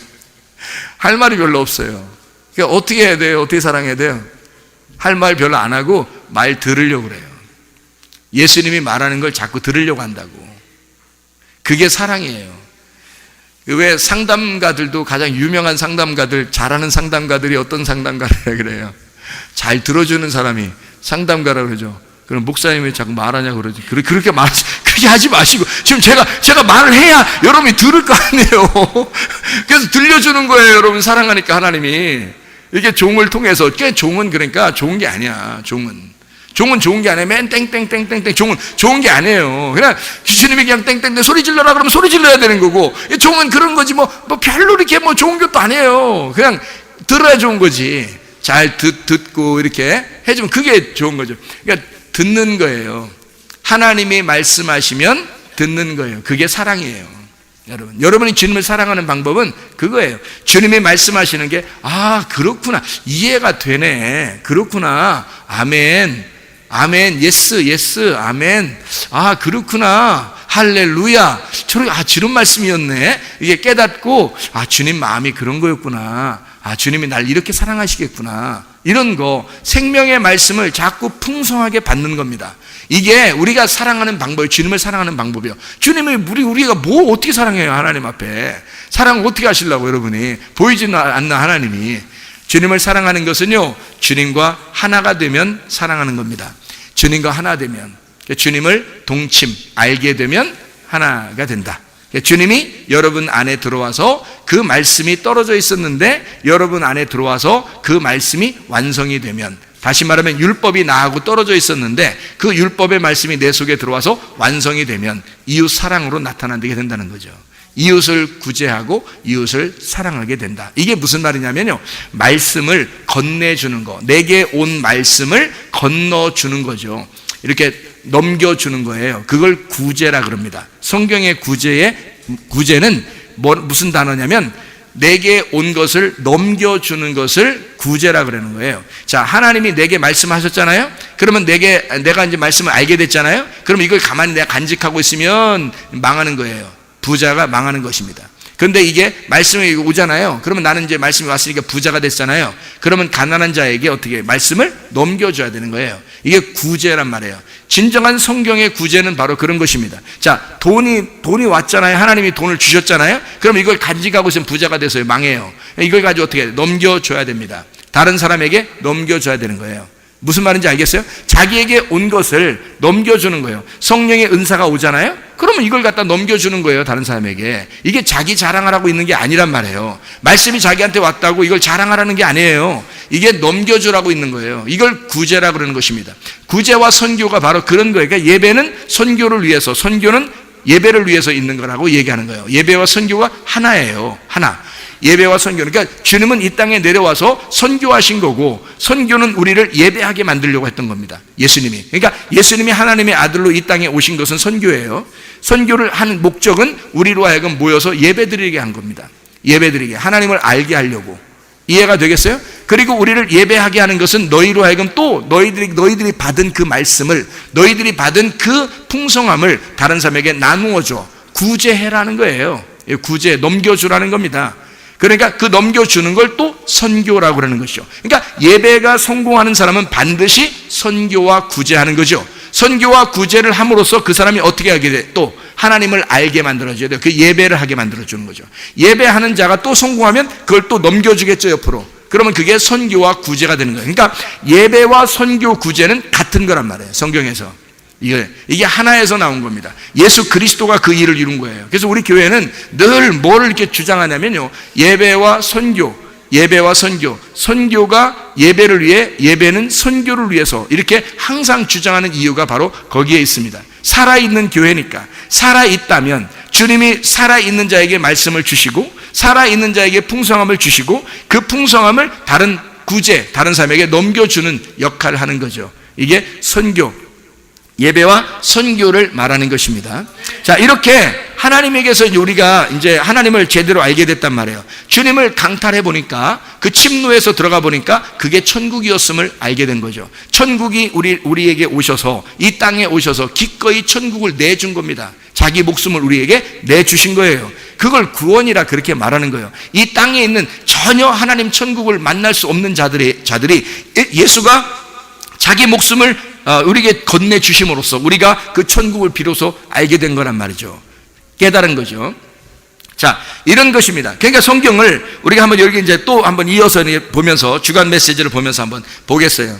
할 말이 별로 없어요. 그러니까 어떻게 해야 돼요? 어떻게 사랑해야 돼요? 할 말 별로 안 하고 말 들으려고 그래요. 예수님이 말하는 걸 자꾸 들으려고 한다고. 그게 사랑이에요. 왜 상담가들도 가장 유명한 상담가들, 잘하는 상담가들이 어떤 상담가라 그래요? 잘 들어주는 사람이 상담가라고 그러죠. 그럼 목사님이 자꾸 말하냐고 그러지. 그렇게 하지 마시고. 지금 제가 말을 해야 여러분이 들을 거 아니에요. 그래서 들려주는 거예요. 여러분, 사랑하니까 하나님이. 이게 종을 통해서, 종은 그러니까 좋은 게 아니야. 종은 종은 좋은 게 아니에요. 맨 땡땡땡땡땡. 종은 좋은 게 아니에요. 그냥 주님이 그냥 땡땡땡 소리 질러라 그러면 소리 질러야 되는 거고, 종은 그런 거지 뭐 별로 이렇게 뭐 좋은 것도 아니에요. 그냥 들어야 좋은 거지. 잘 듣고 이렇게 해주면 그게 좋은 거죠. 그러니까 듣는 거예요. 하나님이 말씀하시면 듣는 거예요. 그게 사랑이에요. 여러분이 주님을 사랑하는 방법은 그거예요. 주님이 말씀하시는 게, 아, 그렇구나. 이해가 되네. 그렇구나. 아멘. 아멘. 예스, 예스. 아멘. 아, 그렇구나. 할렐루야. 저런 말씀이었네. 이게 깨닫고, 아, 주님 마음이 그런 거였구나. 아, 주님이 날 이렇게 사랑하시겠구나. 이런 거, 생명의 말씀을 자꾸 풍성하게 받는 겁니다. 이게 우리가 사랑하는 방법이에요. 주님을 사랑하는 방법이에요. 주님을 우리가 뭐 어떻게 사랑해요? 하나님 앞에 사랑을 어떻게 하시려고? 여러분이 보이지는 않는 하나님이. 주님을 사랑하는 것은요, 주님과 하나가 되면 사랑하는 겁니다. 주님과 하나 되면, 주님을 동침 알게 되면 하나가 된다. 주님이 여러분 안에 들어와서 그 말씀이 떨어져 있었는데 여러분 안에 들어와서 그 말씀이 완성이 되면, 다시 말하면 율법이 나하고 떨어져 있었는데 그 율법의 말씀이 내 속에 들어와서 완성이 되면 이웃 사랑으로 나타나게 된다는 거죠. 이웃을 구제하고 이웃을 사랑하게 된다. 이게 무슨 말이냐면요, 말씀을 건네주는 거, 내게 온 말씀을 건너주는 거죠. 이렇게 넘겨주는 거예요. 그걸 구제라 그럽니다. 성경의 구제는 무슨 단어냐면 내게 온 것을 넘겨주는 것을 구제라 그러는 거예요. 자, 하나님이 내게 말씀하셨잖아요. 그러면 내가 이제 말씀을 알게 됐잖아요. 그럼 이걸 가만히 내가 간직하고 있으면 망하는 거예요. 부자가 망하는 것입니다. 그런데 이게 말씀이 오잖아요. 그러면 나는 이제 말씀이 왔으니까 부자가 됐잖아요. 그러면 가난한 자에게 어떻게 말씀을 넘겨줘야 되는 거예요. 이게 구제란 말이에요. 진정한 성경의 구제는 바로 그런 것입니다. 자, 돈이 왔잖아요. 하나님이 돈을 주셨잖아요. 그럼 이걸 간직하고 있으면 부자가 돼서요, 망해요. 이걸 가지고 어떻게 넘겨줘야 됩니다. 다른 사람에게 넘겨줘야 되는 거예요. 무슨 말인지 알겠어요? 자기에게 온 것을 넘겨주는 거예요. 성령의 은사가 오잖아요? 그러면 이걸 갖다 넘겨주는 거예요, 다른 사람에게. 이게 자기 자랑하라고 있는 게 아니란 말이에요. 말씀이 자기한테 왔다고 이걸 자랑하라는 게 아니에요. 이게 넘겨주라고 있는 거예요. 이걸 구제라 그러는 것입니다. 구제와 선교가 바로 그런 거예요. 그러니까 예배는 선교를 위해서, 선교는 예배를 위해서 있는 거라고 얘기하는 거예요. 예배와 선교가 하나예요. 하나. 예배와 선교. 그러니까 주님은 이 땅에 내려와서 선교하신 거고, 선교는 우리를 예배하게 만들려고 했던 겁니다. 예수님이. 그러니까 예수님이 하나님의 아들로 이 땅에 오신 것은 선교예요. 선교를 하는 목적은 우리로 하여금 모여서 예배드리게 한 겁니다. 예배드리게, 하나님을 알게 하려고. 이해가 되겠어요? 그리고 우리를 예배하게 하는 것은 너희로 하여금 또 너희들이 받은 그 말씀을, 너희들이 받은 그 풍성함을 다른 사람에게 나누어줘. 구제해라는 거예요. 구제, 넘겨주라는 겁니다. 그러니까 그 넘겨주는 걸 또 선교라고 그러는 것이죠. 그러니까 예배가 성공하는 사람은 반드시 선교와 구제하는 거죠. 선교와 구제를 함으로써 그 사람이 어떻게 하게 돼? 또 하나님을 알게 만들어줘야 돼요. 그 예배를 하게 만들어주는 거죠. 예배하는 자가 또 성공하면 그걸 또 넘겨주겠죠, 옆으로. 그러면 그게 선교와 구제가 되는 거예요. 그러니까 예배와 선교, 구제는 같은 거란 말이에요, 성경에서. 이게 하나에서 나온 겁니다. 예수 그리스도가 그 일을 이룬 거예요. 그래서 우리 교회는 늘 뭘 이렇게 주장하냐면요, 예배와 선교, 예배와 선교, 선교가 예배를 위해, 예배는 선교를 위해서, 이렇게 항상 주장하는 이유가 바로 거기에 있습니다. 살아있는 교회니까. 살아있다면 주님이 살아있는 자에게 말씀을 주시고, 살아있는 자에게 풍성함을 주시고, 그 풍성함을 다른 구제, 다른 사람에게 넘겨주는 역할을 하는 거죠. 이게 선교, 예배와 선교를 말하는 것입니다. 자, 이렇게 하나님에게서 우리가 이제 하나님을 제대로 알게 됐단 말이에요. 주님을 강탈해 보니까, 그 침노에서 들어가 보니까 그게 천국이었음을 알게 된 거죠. 천국이 우리에게 오셔서, 이 땅에 오셔서 기꺼이 천국을 내준 겁니다. 자기 목숨을 우리에게 내주신 거예요. 그걸 구원이라 그렇게 말하는 거예요. 이 땅에 있는 전혀 하나님 천국을 만날 수 없는 자들이 예수가 자기 목숨을 우리에게 건네주심으로써 우리가 그 천국을 비로소 알게 된 거란 말이죠. 깨달은 거죠. 자, 이런 것입니다. 그러니까 성경을 우리가 한번 여기 이제 또 한번 이어서 보면서, 주간 메시지를 보면서 한번 보겠어요.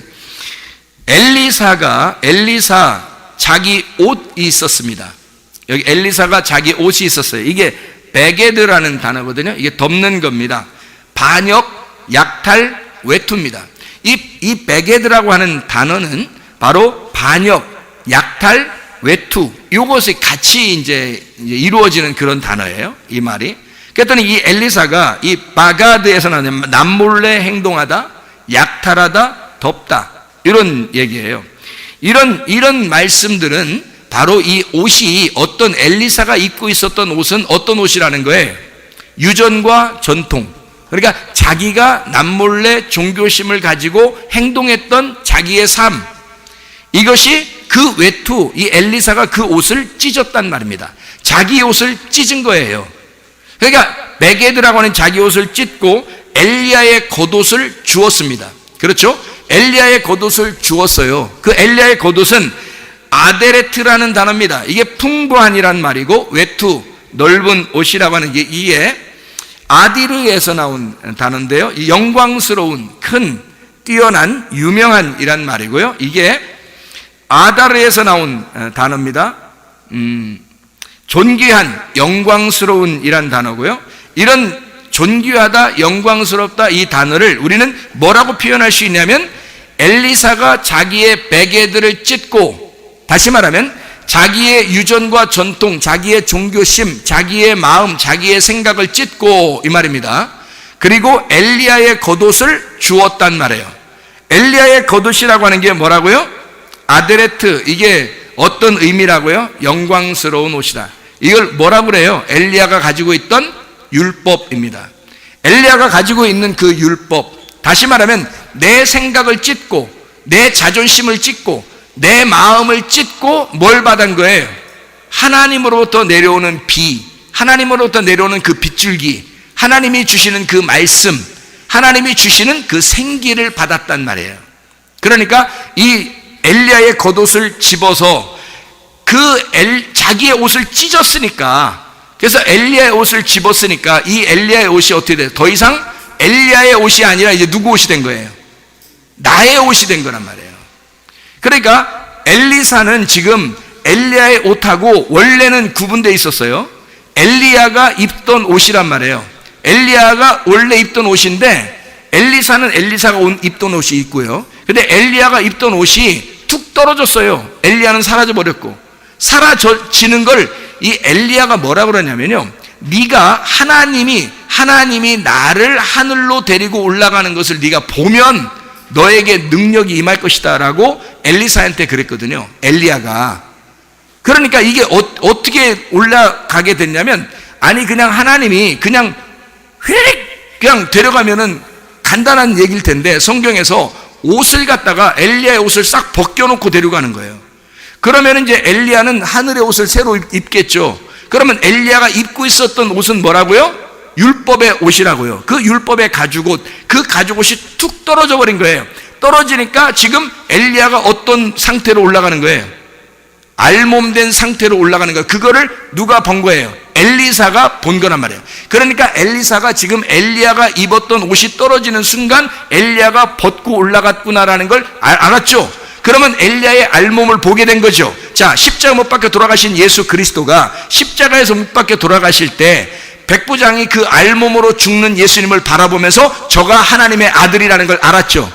엘리사 자기 옷이 있었습니다. 여기 엘리사가 자기 옷이 있었어요. 이게 베게드라는 단어거든요. 이게 덮는 겁니다. 반역, 약탈, 외투입니다. 이 베게드라고 하는 단어는 바로 반역, 약탈, 외투, 이것이 같이 이제 이루어지는 그런 단어예요. 이 말이. 그랬더니 이 엘리사가 이 바가드에서 나는 남몰래 행동하다, 약탈하다, 덮다, 이런 얘기예요. 이런 말씀들은 바로 이 옷이 어떤 엘리사가 입고 있었던 옷은 어떤 옷이라는 거예요? 유전과 전통. 그러니까 자기가 남몰래 종교심을 가지고 행동했던 자기의 삶, 이것이 그 외투, 이 엘리사가 그 옷을 찢었단 말입니다. 자기 옷을 찢은 거예요. 그러니까 베게드라고 하는 자기 옷을 찢고 엘리야의 겉옷을 주었습니다. 그렇죠? 엘리야의 겉옷을 주었어요. 그 엘리야의 겉옷은 아데레트라는 단어입니다. 이게 풍부한이란 말이고, 외투, 넓은 옷이라고 하는 게 이게 아디르에서 나온 단어인데요. 영광스러운, 큰, 뛰어난, 유명한 이란 말이고요. 이게 아다르에서 나온 단어입니다. 존귀한, 영광스러운 이란 단어고요. 이런 존귀하다, 영광스럽다 이 단어를 우리는 뭐라고 표현할 수 있냐면, 엘리사가 자기의 베게드를 찢고, 다시 말하면 자기의 유전과 전통, 자기의 종교심, 자기의 마음, 자기의 생각을 찢고, 이 말입니다. 그리고 엘리야의 겉옷을 주었단 말이에요. 엘리야의 겉옷이라고 하는 게 뭐라고요? 아데레트, 이게 어떤 의미라고요? 영광스러운 옷이다. 이걸 뭐라고 그래요? 엘리야가 가지고 있던 율법입니다. 엘리야가 가지고 있는 그 율법, 다시 말하면 내 생각을 찢고, 내 자존심을 찢고, 내 마음을 찢고 뭘 받은 거예요? 하나님으로부터 내려오는 비, 하나님으로부터 내려오는 그 빗줄기, 하나님이 주시는 그 말씀, 하나님이 주시는 그 생기를 받았단 말이에요. 그러니까 이 엘리야의 겉옷을 집어서 자기의 옷을 찢었으니까, 그래서 엘리야의 옷을 집었으니까 이 엘리야의 옷이 어떻게 돼요? 더 이상 엘리야의 옷이 아니라 이제 누구 옷이 된 거예요? 나의 옷이 된 거란 말이에요. 그러니까 엘리사는 지금 엘리야의 옷하고 원래는 구분되어 있었어요. 엘리야가 입던 옷이란 말이에요. 엘리야가 원래 입던 옷인데, 엘리사는 엘리사가 입던 옷이 있고요. 근데 엘리야가 입던 옷이 툭 떨어졌어요. 엘리야는 사라져 버렸고, 사라지는 걸 이 엘리야가 뭐라 그러냐면요, 네가 하나님이 나를 하늘로 데리고 올라가는 것을 네가 보면 너에게 능력이 임할 것이다 라고 엘리사한테 그랬거든요. 엘리야가. 그러니까 이게 어떻게 올라가게 됐냐면, 아니 그냥 하나님이 그냥 휙 그냥 데려가면은 간단한 얘기일 텐데, 성경에서 옷을 갖다가 엘리야의 옷을 싹 벗겨놓고 데려가는 거예요. 그러면 이제 엘리야는 하늘의 옷을 새로 입겠죠. 그러면 엘리야가 입고 있었던 옷은 뭐라고요? 율법의 옷이라고요. 그 율법의 가죽옷, 그 가죽옷이 툭 떨어져 버린 거예요. 떨어지니까 지금 엘리야가 어떤 상태로 올라가는 거예요? 알몸된 상태로 올라가는 거예요. 그거를 누가 본 거예요? 엘리사가 본 거란 말이에요. 그러니까 엘리사가 지금 엘리야가 입었던 옷이 떨어지는 순간 엘리야가 벗고 올라갔구나라는 걸 알았죠. 그러면 엘리야의 알몸을 보게 된 거죠. 자, 십자가 못 박혀 돌아가신 예수 그리스도가 십자가에서 못 박혀 돌아가실 때 백부장이 그 알몸으로 죽는 예수님을 바라보면서 저가 하나님의 아들이라는 걸 알았죠.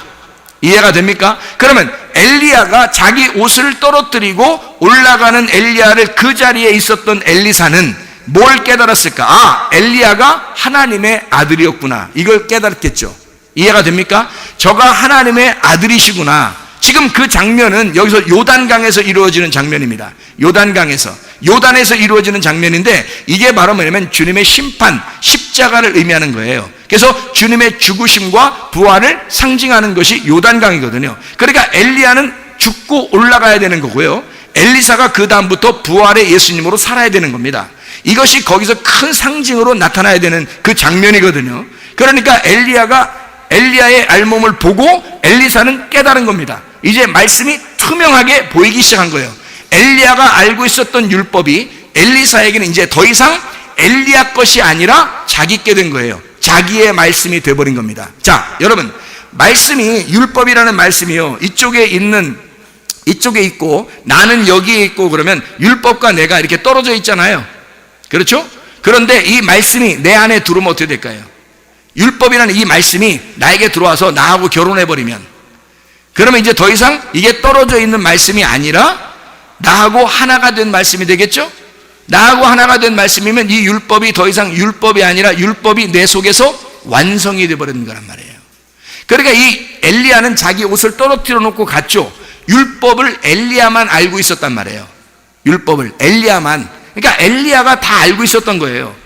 이해가 됩니까? 그러면 엘리야가 자기 옷을 떨어뜨리고 올라가는 엘리야를, 그 자리에 있었던 엘리사는 뭘 깨달았을까? 아, 엘리야가 하나님의 아들이었구나, 이걸 깨달았겠죠. 이해가 됩니까? 저가 하나님의 아들이시구나. 지금 그 장면은 여기서 요단강에서 이루어지는 장면입니다. 요단에서 이루어지는 장면인데, 이게 바로 뭐냐면 주님의 심판, 십자가를 의미하는 거예요. 그래서 주님의 죽으심과 부활을 상징하는 것이 요단강이거든요. 그러니까 엘리야는 죽고 올라가야 되는 거고요, 엘리사가 그 다음부터 부활의 예수님으로 살아야 되는 겁니다. 이것이 거기서 큰 상징으로 나타나야 되는 그 장면이거든요. 그러니까 엘리야의 알몸을 보고 엘리사는 깨달은 겁니다. 이제 말씀이 투명하게 보이기 시작한 거예요. 엘리야가 알고 있었던 율법이 엘리사에게는 이제 더 이상 엘리야 것이 아니라 자기께 된 거예요. 자기의 말씀이 돼버린 겁니다. 자, 여러분, 말씀이, 율법이라는 말씀이요, 이쪽에 있고 나는 여기에 있고, 그러면 율법과 내가 이렇게 떨어져 있잖아요. 그렇죠? 그런데 이 말씀이 내 안에 들어오면 어떻게 될까요? 율법이라는 이 말씀이 나에게 들어와서 나하고 결혼해버리면, 그러면 이제 더 이상 이게 떨어져 있는 말씀이 아니라 나하고 하나가 된 말씀이 되겠죠? 나하고 하나가 된 말씀이면 이 율법이 더 이상 율법이 아니라 율법이 내 속에서 완성이 되어버리는 거란 말이에요. 그러니까 이 엘리야는 자기 옷을 떨어뜨려 놓고 갔죠. 율법을 엘리야만 알고 있었단 말이에요. 율법을 엘리야만. 그러니까 엘리야가 다 알고 있었던 거예요.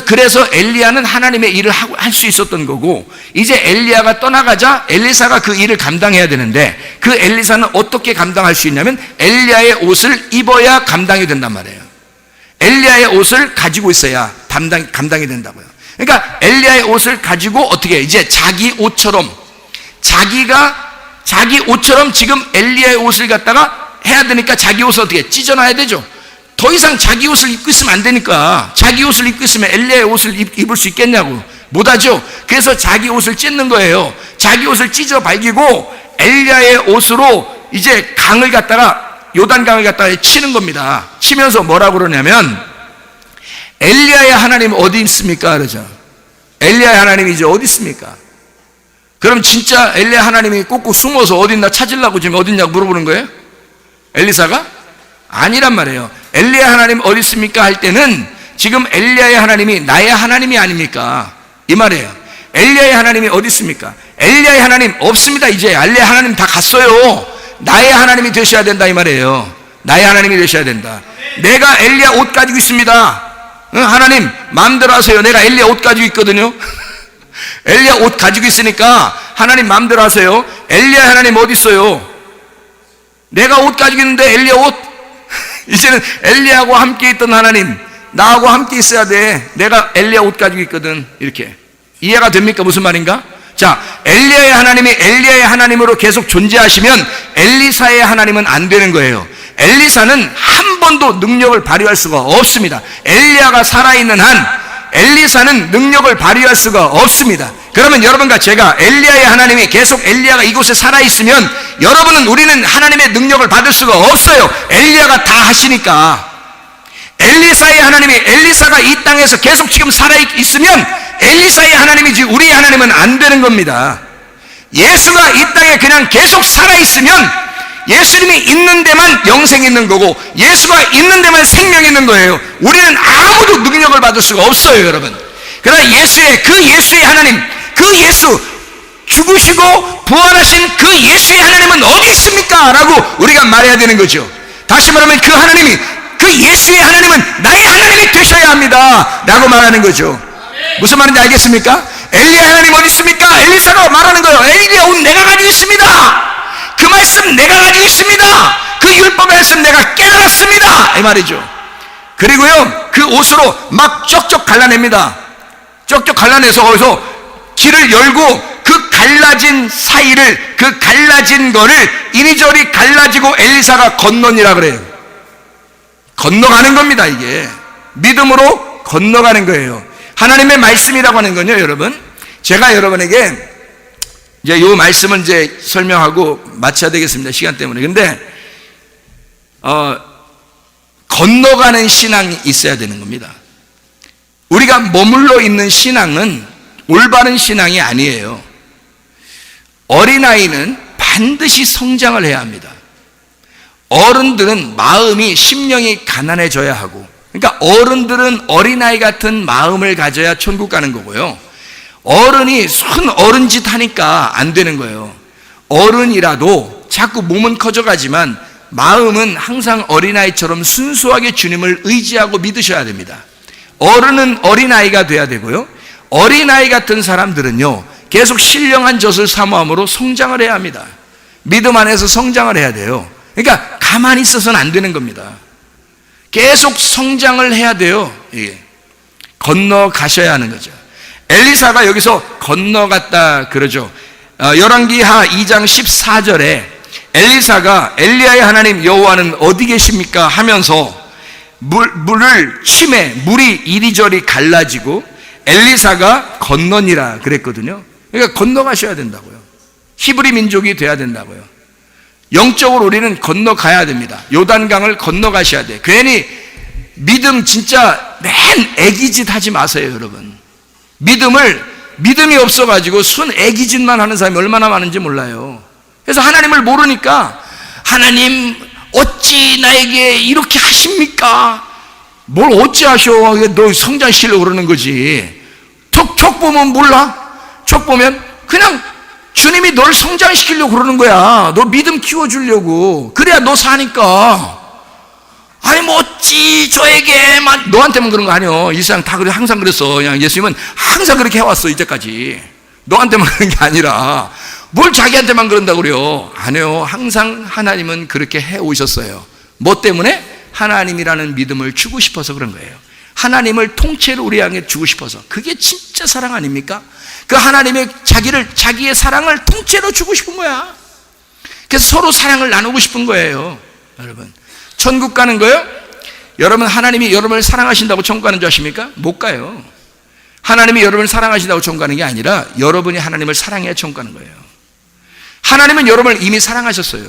그래서 엘리야는 하나님의 일을 할 수 있었던 거고, 이제 엘리야가 떠나가자 엘리사가 그 일을 감당해야 되는데, 그 엘리사는 어떻게 감당할 수 있냐면 엘리야의 옷을 입어야 감당이 된단 말이에요. 엘리야의 옷을 가지고 있어야 감당이 된다고요. 그러니까 엘리야의 옷을 가지고 어떻게 이제 자기 옷처럼 자기 옷처럼 지금 엘리야의 옷을 갖다가 해야 되니까 자기 옷을 어떻게 찢어놔야 되죠. 더 이상 자기 옷을 입고 있으면 안 되니까. 자기 옷을 입고 있으면 엘리야의 옷을 입을 수 있겠냐고. 못하죠. 그래서 자기 옷을 찢는 거예요. 자기 옷을 찢어 발기고 엘리야의 옷으로 이제 강을 갖다가 요단강을 갖다가 치는 겁니다. 치면서 뭐라고 그러냐면 엘리야의 하나님 어디 있습니까? 그러죠. 엘리야의 하나님이 이제 어디 있습니까? 그럼 진짜 엘리야 하나님이 꼭꼭 숨어서 어딨나 찾으려고 지금 어딨냐고 물어보는 거예요? 엘리사가? 아니란 말이에요. 엘리야 하나님 어디 있습니까? 할 때는 지금 엘리야의 하나님이 나의 하나님이 아닙니까? 이 말이에요. 엘리야의 하나님이 어디 있습니까? 엘리야의 하나님 없습니다. 이제 엘리야 하나님 다 갔어요. 나의 하나님이 되셔야 된다 이 말이에요. 나의 하나님이 되셔야 된다. 내가 엘리야 옷 가지고 있습니다. 하나님 마음대로 하세요. 내가 엘리야 옷 가지고 있거든요. 엘리야 옷 가지고 있으니까 하나님 마음대로 하세요. 엘리야 하나님 어디 있어요? 내가 옷 가지고 있는데 엘리야 옷? 이제는 엘리야하고 함께 있던 하나님 나하고 함께 있어야 돼. 내가 엘리야 옷 가지고 있거든. 이렇게 이해가 됩니까? 무슨 말인가? 자, 엘리야의 하나님이 엘리야의 하나님으로 계속 존재하시면 엘리사의 하나님은 안 되는 거예요. 엘리사는 한 번도 능력을 발휘할 수가 없습니다. 엘리야가 살아있는 한 엘리사는 능력을 발휘할 수가 없습니다. 그러면 여러분과 제가 엘리야의 하나님이 계속 엘리야가 이곳에 살아있으면 우리는 하나님의 능력을 받을 수가 없어요. 엘리야가 다 하시니까. 엘리사의 하나님이 엘리사가 이 땅에서 계속 지금 살아있으면 엘리사의 하나님이지 우리의 하나님은 안 되는 겁니다. 예수가 이 땅에 그냥 계속 살아있으면 예수님이 있는 데만 영생이 있는 거고 예수가 있는 데만 생명이 있는 거예요. 우리는 아무도 능력을 받을 수가 없어요, 여러분. 그러나 그 예수의 하나님, 그 예수, 죽으시고 부활하신 그 예수의 하나님은 어디 있습니까? 라고 우리가 말해야 되는 거죠. 다시 말하면 그 예수의 하나님은 나의 하나님이 되셔야 합니다 라고 말하는 거죠. 무슨 말인지 알겠습니까? 엘리야 하나님 어디 있습니까? 엘리사가 말하는 거예요. 엘리야 옷 내가 가지고 있습니다. 그 말씀 내가 가지고 있습니다. 그 율법의 말씀 내가 깨달았습니다 이 말이죠. 그리고요 그 옷으로 막 쩍쩍 갈라냅니다. 쩍쩍 갈라내서 거기서 길을 열고 그 갈라진 사이를, 그 갈라진 거를 이리저리 갈라지고 엘리사가 건너니라 그래요. 건너가는 겁니다. 이게 믿음으로 건너가는 거예요. 하나님의 말씀이라고 하는 건요, 여러분, 제가 여러분에게 이제 이 말씀은 이제 설명하고 마쳐야 되겠습니다, 시간 때문에. 근데 건너가는 신앙이 있어야 되는 겁니다. 우리가 머물러 있는 신앙은 올바른 신앙이 아니에요. 어린아이는 반드시 성장을 해야 합니다. 어른들은 마음이, 심령이 가난해져야 하고, 그러니까 어른들은 어린아이 같은 마음을 가져야 천국 가는 거고요. 어른이 순 어른짓 하니까 안 되는 거예요. 어른이라도 자꾸 몸은 커져가지만 마음은 항상 어린아이처럼 순수하게 주님을 의지하고 믿으셔야 됩니다. 어른은 어린아이가 돼야 되고요. 어린아이 같은 사람들은요, 계속 신령한 젖을 사모함으로 성장을 해야 합니다. 믿음 안에서 성장을 해야 돼요. 그러니까 가만히 있어서는 안 되는 겁니다. 계속 성장을 해야 돼요. 예. 건너가셔야 하는 거죠. 엘리사가 여기서 건너갔다 그러죠. 열왕기하 2장 14절에 엘리사가 엘리야의 하나님 여호와는 어디 계십니까? 하면서 물을 침에 물이 이리저리 갈라지고 엘리사가 건너니라 그랬거든요. 그러니까 건너가셔야 된다고요. 히브리 민족이 돼야 된다고요. 영적으로 우리는 건너가야 됩니다. 요단강을 건너가셔야 돼. 괜히 믿음 진짜 맨 애기짓 하지 마세요, 여러분. 믿음이 없어가지고 순 애기짓만 하는 사람이 얼마나 많은지 몰라요. 그래서 하나님을 모르니까 하나님 어찌 나에게 이렇게 하십니까? 뭘 어찌 하셔? 너 성장시키려고 그러는 거지. 촉 보면 몰라? 촉 보면 그냥 주님이 널 성장시키려고 그러는 거야. 너 믿음 키워주려고. 그래야 너 사니까. 아니 뭐 어찌 저에게만, 너한테만 그런 거 아니야. 이 세상 다 그래. 항상 그랬어. 그냥 예수님은 항상 그렇게 해왔어 이때까지. 너한테만 그런 게 아니라 뭘 자기한테만 그런다고 그래요. 아니요. 항상 하나님은 그렇게 해오셨어요. 뭐 때문에? 하나님이라는 믿음을 주고 싶어서 그런 거예요. 하나님을 통째로 우리 향해 주고 싶어서. 그게 진짜 사랑 아닙니까? 그 하나님의 자기의 사랑을 통째로 주고 싶은 거야. 그래서 서로 사랑을 나누고 싶은 거예요. 여러분, 천국 가는 거요? 여러분, 하나님이 여러분을 사랑하신다고 천국 가는 줄 아십니까? 못 가요. 하나님이 여러분을 사랑하신다고 천국 가는 게 아니라 여러분이 하나님을 사랑해야 천국 가는 거예요. 하나님은 여러분을 이미 사랑하셨어요.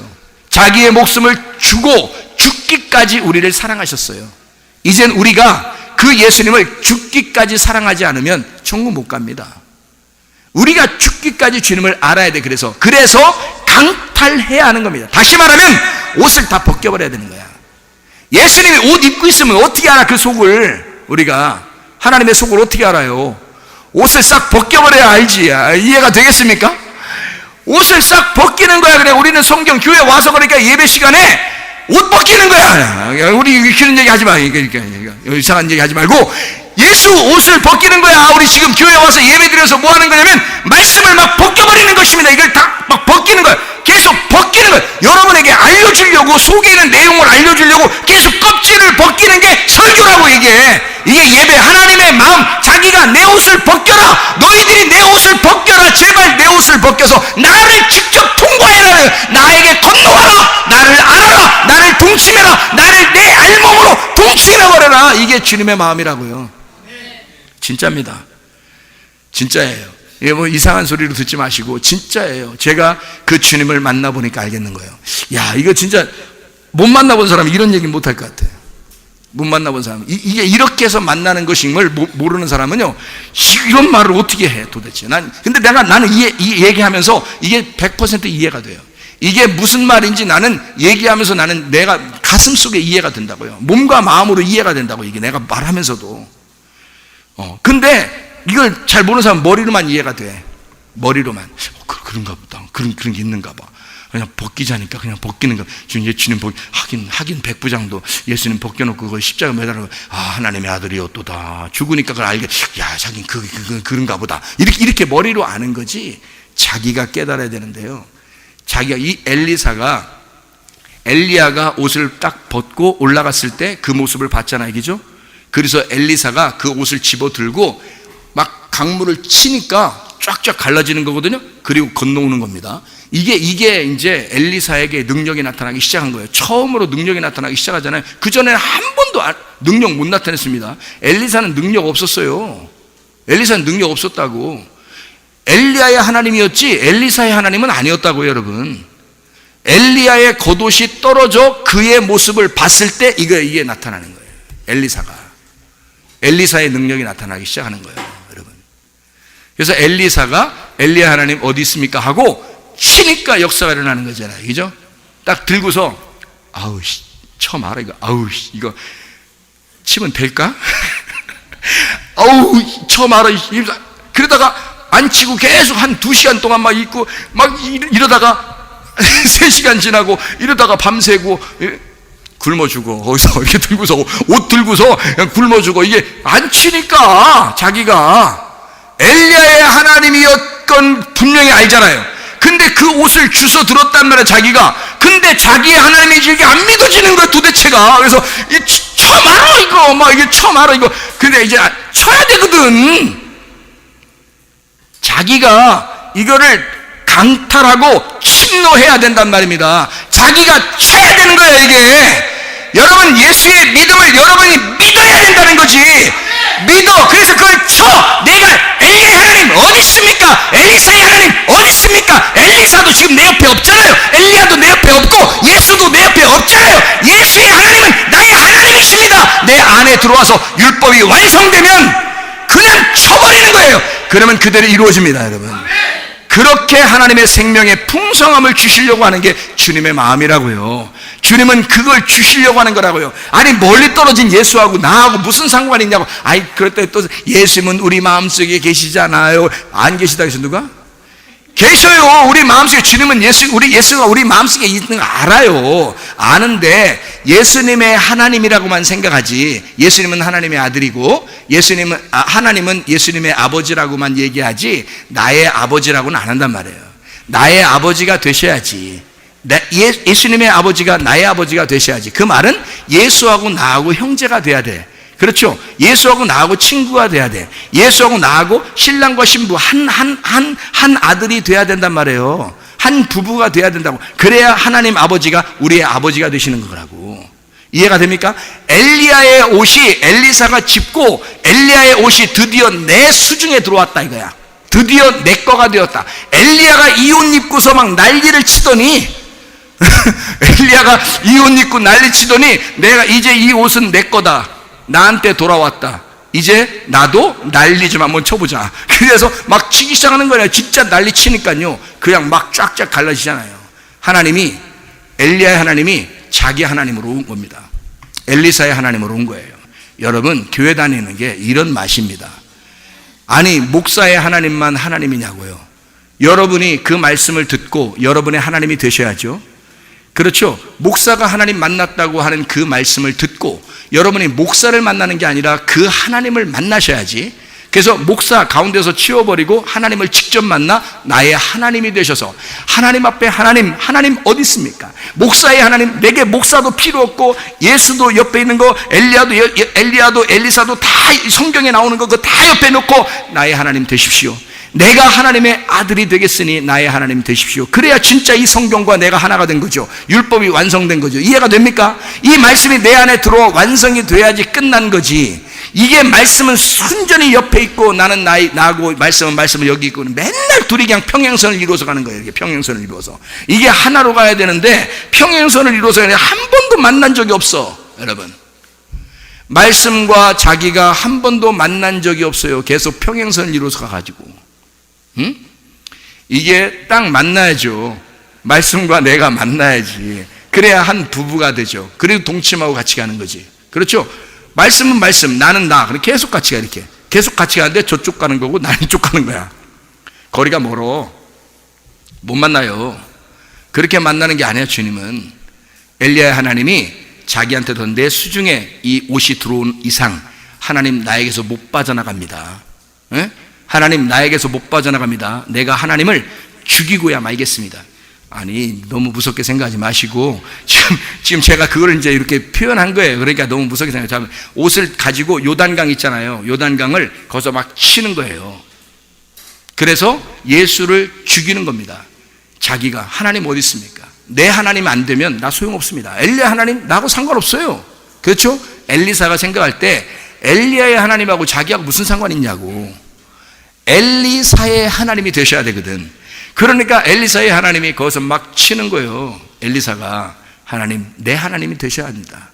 자기의 목숨을 주고 죽기까지 우리를 사랑하셨어요. 이젠 우리가 그 예수님을 죽기까지 사랑하지 않으면 천국 못 갑니다. 우리가 죽기까지 주님을 알아야 돼. 그래서 강탈해야 하는 겁니다. 다시 말하면 옷을 다 벗겨버려야 되는 거야. 예수님이 옷 입고 있으면 어떻게 알아? 그 속을. 우리가 하나님의 속을 어떻게 알아요? 옷을 싹 벗겨버려야 알지. 이해가 되겠습니까? 옷을 싹 벗기는 거야. 그래, 우리는 성경 교회 와서 그러니까 예배 시간에 옷 벗기는 거야. 우리 그런 얘기 하지 마. 이상한 얘기 하지 말고 예수 옷을 벗기는 거야. 우리 지금 교회 와서 예배 드려서 뭐 하는 거냐면 말씀을 막 벗겨버리는 것입니다. 이걸 다 막 벗기는 거야. 계속 벗기는 거야. 여러분에게 알려주려고, 속에 있는 내용을 알려주려고 계속 껍질을 벗기는 게 설교라고. 이게 예배. 하나님의 마음, 자기가 내 옷을 벗겨라. 너희들이 내 옷을 벗겨라. 제발 내 옷을 벗겨서 나를 직접 통과해라. 나에게 건너와라. 나를 알아라. 나를 동침해라. 나를 내 알몸으로 동침해버려라. 이게 주님의 마음이라고요. 진짜입니다. 진짜예요. 이게 뭐 이상한 소리로 듣지 마시고 진짜예요. 제가 그 주님을 만나보니까 알겠는 거예요. 야, 이거 진짜 못 만나본 사람은 이런 얘기 못할 것 같아요. 못 만나본 사람은. 이게 이렇게 해서 만나는 것임을 모르는 사람은요, 이런 말을 어떻게 해 도대체. 근데 나는 이 얘기하면서 이게 100% 이해가 돼요. 이게 무슨 말인지 나는 얘기하면서 나는 내가 가슴 속에 이해가 된다고요. 몸과 마음으로 이해가 된다고. 이게 내가 말하면서도. 근데 이걸 잘 모르는 사람은 머리로만 이해가 돼. 머리로만. 그런가 보다. 그런 게 있는가 봐. 그냥 벗기자니까 그냥 벗기는 거. 주님 하긴 백부장도 예수님 벗겨놓고 그걸 십자가 매달아서 하나님의 아들이요 또다. 죽으니까 그걸 알게. 야, 자긴 그런가 보다. 이렇게 머리로 아는 거지. 자기가 깨달아야 되는데요. 자기가 이 엘리야가 옷을 딱 벗고 올라갔을 때 그 모습을 봤잖아요. 그죠? 그래서 엘리사가 그 옷을 집어들고 막 강물을 치니까 쫙쫙 갈라지는 거거든요. 그리고 건너오는 겁니다. 이게 이제 엘리사에게 능력이 나타나기 시작한 거예요. 처음으로 능력이 나타나기 시작하잖아요. 그전에는 한 번도 능력 못 나타냈습니다. 엘리사는 능력 없었어요. 엘리사는 능력 없었다고. 엘리야의 하나님이었지 엘리사의 하나님은 아니었다고요, 여러분. 엘리야의 겉옷이 떨어져 그의 모습을 봤을 때 이게 나타나는 거예요. 엘리사의 능력이 나타나기 시작하는 거예요, 여러분. 그래서 엘리야 하나님 어디 있습니까? 하고 치니까 역사가 일어나는 거잖아요. 그죠? 딱 들고서 쳐 말아 이거. 이거 치면 될까? 쳐 말아. 그러다가 안 치고 계속 한 2시간 동안 막 있고 막 이러다가 3시간 지나고 이러다가 밤새고 굶어주고 거기서 이렇게 들고서 옷 들고서 그냥 굶어주고. 이게 안 치니까 자기가 엘리야의 하나님이었건 분명히 알잖아요. 근데 그 옷을 주워 들었단 말이야, 자기가. 근데 자기의 하나님인지 이게 안 믿어지는 거야, 도대체가. 그래서 쳐 말아 이거, 막 이게 쳐 말아 이거. 근데 이제 쳐야 되거든. 자기가 이거를 강탈하고 침노해야 된단 말입니다. 자기가 쳐야 되는 거예요, 이게. 여러분, 예수의 믿음을 여러분이 믿어야 된다는 거지. 믿어. 그래서 그걸 쳐. 내가 엘리야의 하나님 어디 있습니까? 엘리사의 하나님 어디 있습니까? 엘리사도 지금 내 옆에 없잖아요. 엘리야도 내 옆에 없고 예수도 내 옆에 없잖아요. 예수의 하나님은 나의 하나님이십니다. 내 안에 들어와서 율법이 완성되면 그냥 쳐버리는 거예요. 그러면 그대로 이루어집니다, 여러분. 그렇게 하나님의 생명의 풍성함을 주시려고 하는 게 주님의 마음이라고요. 주님은 그걸 주시려고 하는 거라고요. 아니 멀리 떨어진 예수하고 나하고 무슨 상관이 있냐고. 아니 그럴 때 또 예수님은 우리 마음속에 계시잖아요. 안 계시다 해서 누가? 계셔요. 우리 마음속에 주님은 예수가 우리 마음속에 있는 거 알아요. 아는데 예수님의 하나님이라고만 생각하지, 예수님은 하나님의 아들이고 하나님은 예수님의 아버지라고만 얘기하지 나의 아버지라고는 안 한단 말이에요. 나의 아버지가 되셔야지, 예수님의 아버지가 나의 아버지가 되셔야지. 그 말은 예수하고 나하고 형제가 돼야 돼. 그렇죠? 예수하고 나하고 친구가 돼야 돼. 예수하고 나하고 신랑과 신부 한 아들이 돼야 된단 말이에요. 한 부부가 돼야 된다고. 그래야 하나님 아버지가 우리의 아버지가 되시는 거라고. 이해가 됩니까? 엘리야의 옷이 엘리사가 짚고 엘리야의 옷이 드디어 내 수중에 들어왔다 이거야. 드디어 내 거가 되었다. 엘리야가 이 옷 입고서 막 난리를 치더니 엘리야가 이 옷 입고 난리 치더니 내가 이제 이 옷은 내 거다. 나한테 돌아왔다. 이제 나도 난리 좀 한번 쳐보자. 그래서 막 치기 시작하는 거예요. 진짜 난리 치니까요 그냥 막 쫙쫙 갈라지잖아요. 하나님이, 엘리야의 하나님이 자기 하나님으로 온 겁니다. 엘리사의 하나님으로 온 거예요. 여러분 교회 다니는 게 이런 맛입니다. 아니 목사의 하나님만 하나님이냐고요. 여러분이 그 말씀을 듣고 여러분의 하나님이 되셔야죠. 그렇죠? 목사가 하나님 만났다고 하는 그 말씀을 듣고 여러분이 목사를 만나는 게 아니라 그 하나님을 만나셔야지. 그래서 목사 가운데서 치워버리고 하나님을 직접 만나 나의 하나님이 되셔서, 하나님 앞에 하나님 어디 있습니까? 목사의 하나님, 내게 목사도 필요 없고 예수도 옆에 있는 거, 엘리야도 엘리사도 다 성경에 나오는 거 그거 다 옆에 놓고 나의 하나님 되십시오. 내가 하나님의 아들이 되겠으니 나의 하나님 되십시오. 그래야 진짜 이 성경과 내가 하나가 된 거죠. 율법이 완성된 거죠. 이해가 됩니까? 이 말씀이 내 안에 들어와 완성이 돼야지 끝난 거지. 이게 말씀은 순전히 옆에 있고 나는 나하고 말씀은 여기 있고 맨날 둘이 그냥 평행선을 이루어서 가는 거예요. 이렇게 평행선을 이루어서. 이게 하나로 가야 되는데 평행선을 이루어서 한 번도 만난 적이 없어. 여러분 말씀과 자기가 한 번도 만난 적이 없어요. 계속 평행선을 이루어서 가가지고. 이게 딱 만나야죠. 말씀과 내가 만나야지. 그래야 한 부부가 되죠. 그리고 동침하고 같이 가는 거지. 그렇죠? 말씀은 말씀, 나는 나. 그럼 계속 같이 가. 이렇게 계속 같이 가는데 저쪽 가는 거고 나는 이쪽 가는 거야. 거리가 멀어. 못 만나요. 그렇게 만나는 게 아니야. 주님은 엘리야의 하나님이 자기한테도 내 수중에 이 옷이 들어온 이상 하나님 나에게서 못 빠져나갑니다. 에? 하나님 나에게서 못 빠져나갑니다. 내가 하나님을 죽이고야 말겠습니다. 아니 너무 무섭게 생각하지 마시고 지금 제가 그걸 이제 이렇게 표현한 거예요. 그러니까 너무 무섭게 생각하지 마시고, 옷을 가지고 요단강 있잖아요. 요단강을 거기서 막 치는 거예요. 그래서 예수를 죽이는 겁니다. 자기가 하나님 어디 있습니까? 내 하나님 안 되면 나 소용없습니다. 엘리야 하나님 나하고 상관없어요. 그렇죠? 엘리사가 생각할 때 엘리야의 하나님하고 자기하고 무슨 상관이 있냐고. 엘리사의 하나님이 되셔야 되거든. 그러니까 엘리사의 하나님이 거기서 막 치는 거예요. 엘리사가 하나님, 내 하나님이 되셔야 합니다.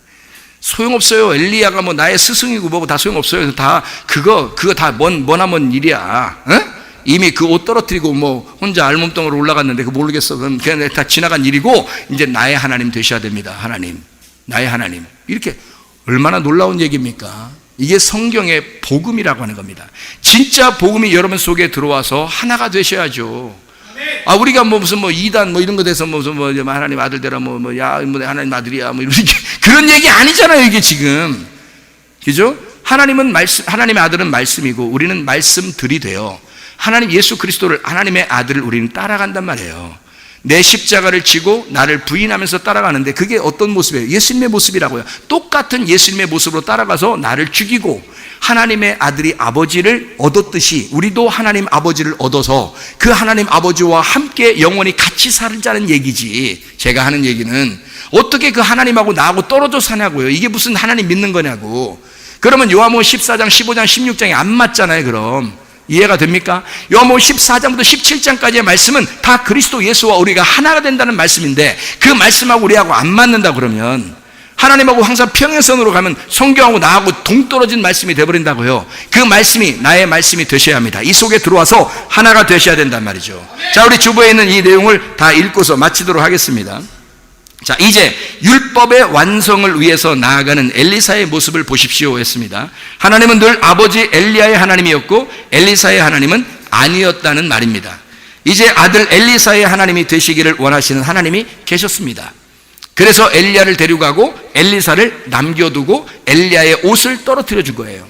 소용없어요. 엘리야가 뭐 나의 스승이고 뭐고 다 소용없어요. 다 그거 다 머나먼 일이야. 어? 이미 그 옷 떨어뜨리고 뭐 혼자 알몸덩으로 올라갔는데 그거 모르겠어. 그건 그냥 다 지나간 일이고 이제 나의 하나님 되셔야 됩니다. 하나님, 나의 하나님. 이렇게 얼마나 놀라운 얘기입니까? 이게 성경의 복음이라고 하는 겁니다. 진짜 복음이 여러분 속에 들어와서 하나가 되셔야죠. 아, 우리가 뭐 무슨 뭐 이단 뭐 이런 거 돼서 무슨 뭐 하나님 아들 되라 뭐 하나님 아들이야 뭐 이렇게 그런 얘기 아니잖아요, 이게 지금. 그죠? 하나님은 말씀, 하나님의 아들은 말씀이고 우리는 말씀들이 돼요. 하나님 예수 그리스도를, 하나님의 아들을 우리는 따라간단 말이에요. 내 십자가를 지고 나를 부인하면서 따라가는데 그게 어떤 모습이에요? 예수님의 모습이라고요. 똑같은 예수님의 모습으로 따라가서 나를 죽이고 하나님의 아들이 아버지를 얻었듯이 우리도 하나님 아버지를 얻어서 그 하나님 아버지와 함께 영원히 같이 살자는 얘기지. 제가 하는 얘기는 어떻게 그 하나님하고 나하고 떨어져 사냐고요. 이게 무슨 하나님 믿는 거냐고. 그러면 요한복음 14장, 15장, 16장이 안 맞잖아요. 그럼 이해가 됩니까? 요한복음 14장부터 17장까지의 말씀은 다 그리스도 예수와 우리가 하나가 된다는 말씀인데 그 말씀하고 우리하고 안 맞는다 그러면 하나님하고 항상 평행선으로 가면 성경하고 나하고 동떨어진 말씀이 되어버린다고요. 그 말씀이 나의 말씀이 되셔야 합니다. 이 속에 들어와서 하나가 되셔야 된단 말이죠. 자, 우리 주보에 있는 이 내용을 다 읽고서 마치도록 하겠습니다. 자, 이제 율법의 완성을 위해서 나아가는 엘리사의 모습을 보십시오 했습니다. 하나님은 늘 아버지 엘리야의 하나님이었고 엘리사의 하나님은 아니었다는 말입니다. 이제 아들 엘리사의 하나님이 되시기를 원하시는 하나님이 계셨습니다. 그래서 엘리야를 데려가고 엘리사를 남겨두고 엘리야의 옷을 떨어뜨려 준 거예요.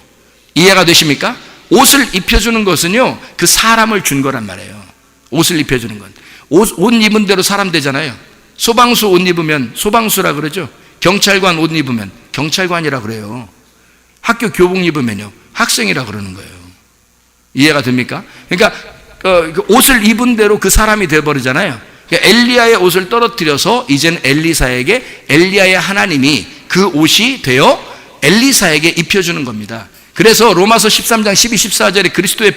이해가 되십니까? 옷을 입혀주는 것은요, 그 사람을 준 거란 말이에요. 옷을 입혀주는 건. 옷 입은 대로 사람 되잖아요. 소방수 옷 입으면 소방수라 그러죠. 경찰관 옷 입으면 경찰관이라 그래요. 학교 교복 입으면요, 학생이라 그러는 거예요. 이해가 됩니까? 그러니까 그 옷을 입은 대로 그 사람이 되어버리잖아요. 그러니까 엘리야의 옷을 떨어뜨려서 이젠 엘리사에게 엘리야의 하나님이 그 옷이 되어 엘리사에게 입혀주는 겁니다. 그래서 로마서 13장 12, 14절에 그리스도의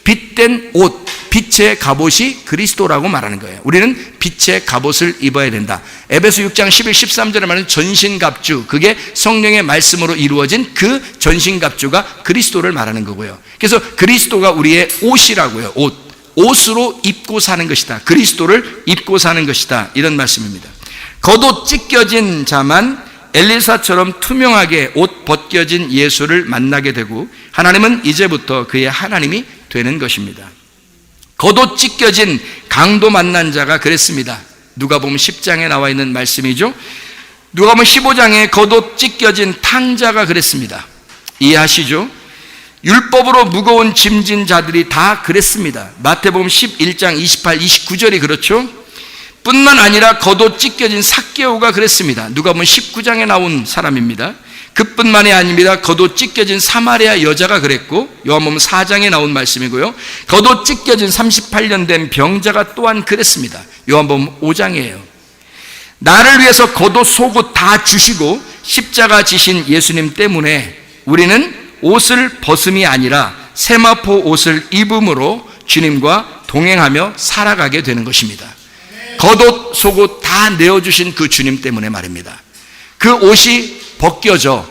빛된 옷, 빛의 갑옷이 그리스도라고 말하는 거예요. 우리는 빛의 갑옷을 입어야 된다. 에베소 6장 11, 13절에 말하는 전신갑주, 그게 성령의 말씀으로 이루어진 그 전신갑주가 그리스도를 말하는 거고요. 그래서 그리스도가 우리의 옷이라고요. 옷으로 입고 사는 것이다. 그리스도를 입고 사는 것이다. 이런 말씀입니다. 겉옷 찢겨진 자만 엘리사처럼 투명하게 옷 벗겨진 예수를 만나게 되고 하나님은 이제부터 그의 하나님이 되는 것입니다. 겉옷 찢겨진 강도 만난 자가 그랬습니다. 누가복음 10장에 나와 있는 말씀이죠. 누가복음 15장에 겉옷 찢겨진 탕자가 그랬습니다. 이해하시죠? 율법으로 무거운 짐진 자들이 다 그랬습니다. 마태복음 11장 28, 29절이 그렇죠. 뿐만 아니라 겉옷 찢겨진 삭개오가 그랬습니다. 누가복음 19장에 나온 사람입니다. 그뿐만이 아닙니다. 겉옷 찢겨진 사마리아 여자가 그랬고, 요한복음 4장에 나온 말씀이고요. 겉옷 찢겨진 38년 된 병자가 또한 그랬습니다. 요한복음 5장이에요. 나를 위해서 겉옷 속옷 다 주시고 십자가 지신 예수님 때문에 우리는 옷을 벗음이 아니라 세마포 옷을 입음으로 주님과 동행하며 살아가게 되는 것입니다. 겉옷 속옷 다 내어주신 그 주님 때문에 말입니다. 그 옷이 벗겨져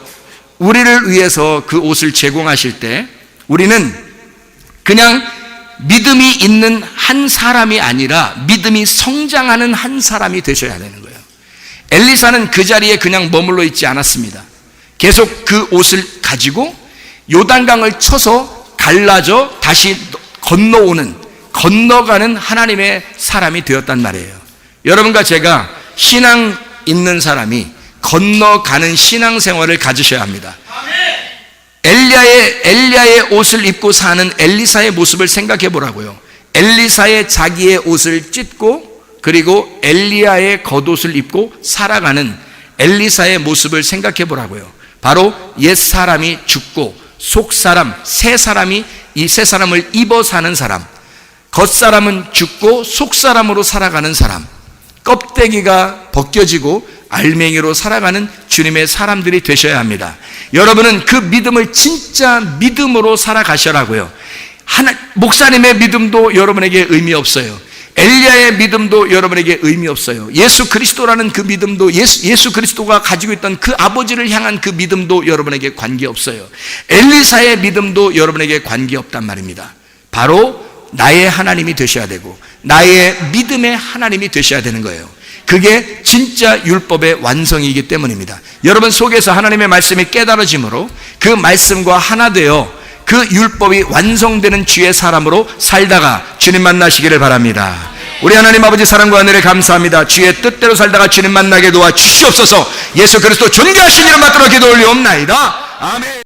우리를 위해서 그 옷을 제공하실 때 우리는 그냥 믿음이 있는 한 사람이 아니라 믿음이 성장하는 한 사람이 되셔야 되는 거예요. 엘리사는 그 자리에 그냥 머물러 있지 않았습니다. 계속 그 옷을 가지고 요단강을 쳐서 갈라져 다시 건너가는 하나님의 사람이 되었단 말이에요. 여러분과 제가 신앙 있는 사람이 건너가는 신앙생활을 가지셔야 합니다. 엘리야의 옷을 입고 사는 엘리사의 모습을 생각해 보라고요. 엘리사의 자기의 옷을 찢고 그리고 엘리야의 겉옷을 입고 살아가는 엘리사의 모습을 생각해 보라고요. 바로 옛사람이 죽고 속사람, 새사람이 이 새사람을 입어 사는 사람, 겉사람은 죽고 속사람으로 살아가는 사람, 껍데기가 벗겨지고 알맹이로 살아가는 주님의 사람들이 되셔야 합니다. 여러분은 그 믿음을 진짜 믿음으로 살아가셔라고요. 목사님의 믿음도 여러분에게 의미 없어요. 엘리야의 믿음도 여러분에게 의미 없어요. 예수 그리스도라는 그 믿음도 예수 그리스도가 가지고 있던 그 아버지를 향한 그 믿음도 여러분에게 관계없어요. 엘리사의 믿음도 여러분에게 관계없단 말입니다. 바로 나의 하나님이 되셔야 되고 나의 믿음의 하나님이 되셔야 되는 거예요. 그게 진짜 율법의 완성이기 때문입니다. 여러분 속에서 하나님의 말씀이 깨달아짐으로 그 말씀과 하나 되어 그 율법이 완성되는 주의 사람으로 살다가 주님 만나시기를 바랍니다. 우리 하나님 아버지 사랑과 은혜를 감사합니다. 주의 뜻대로 살다가 주님 만나게 도와 주시옵소서. 예수 그리스도 존귀하신 이름 받들어 기도 올리옵나이다. 아멘.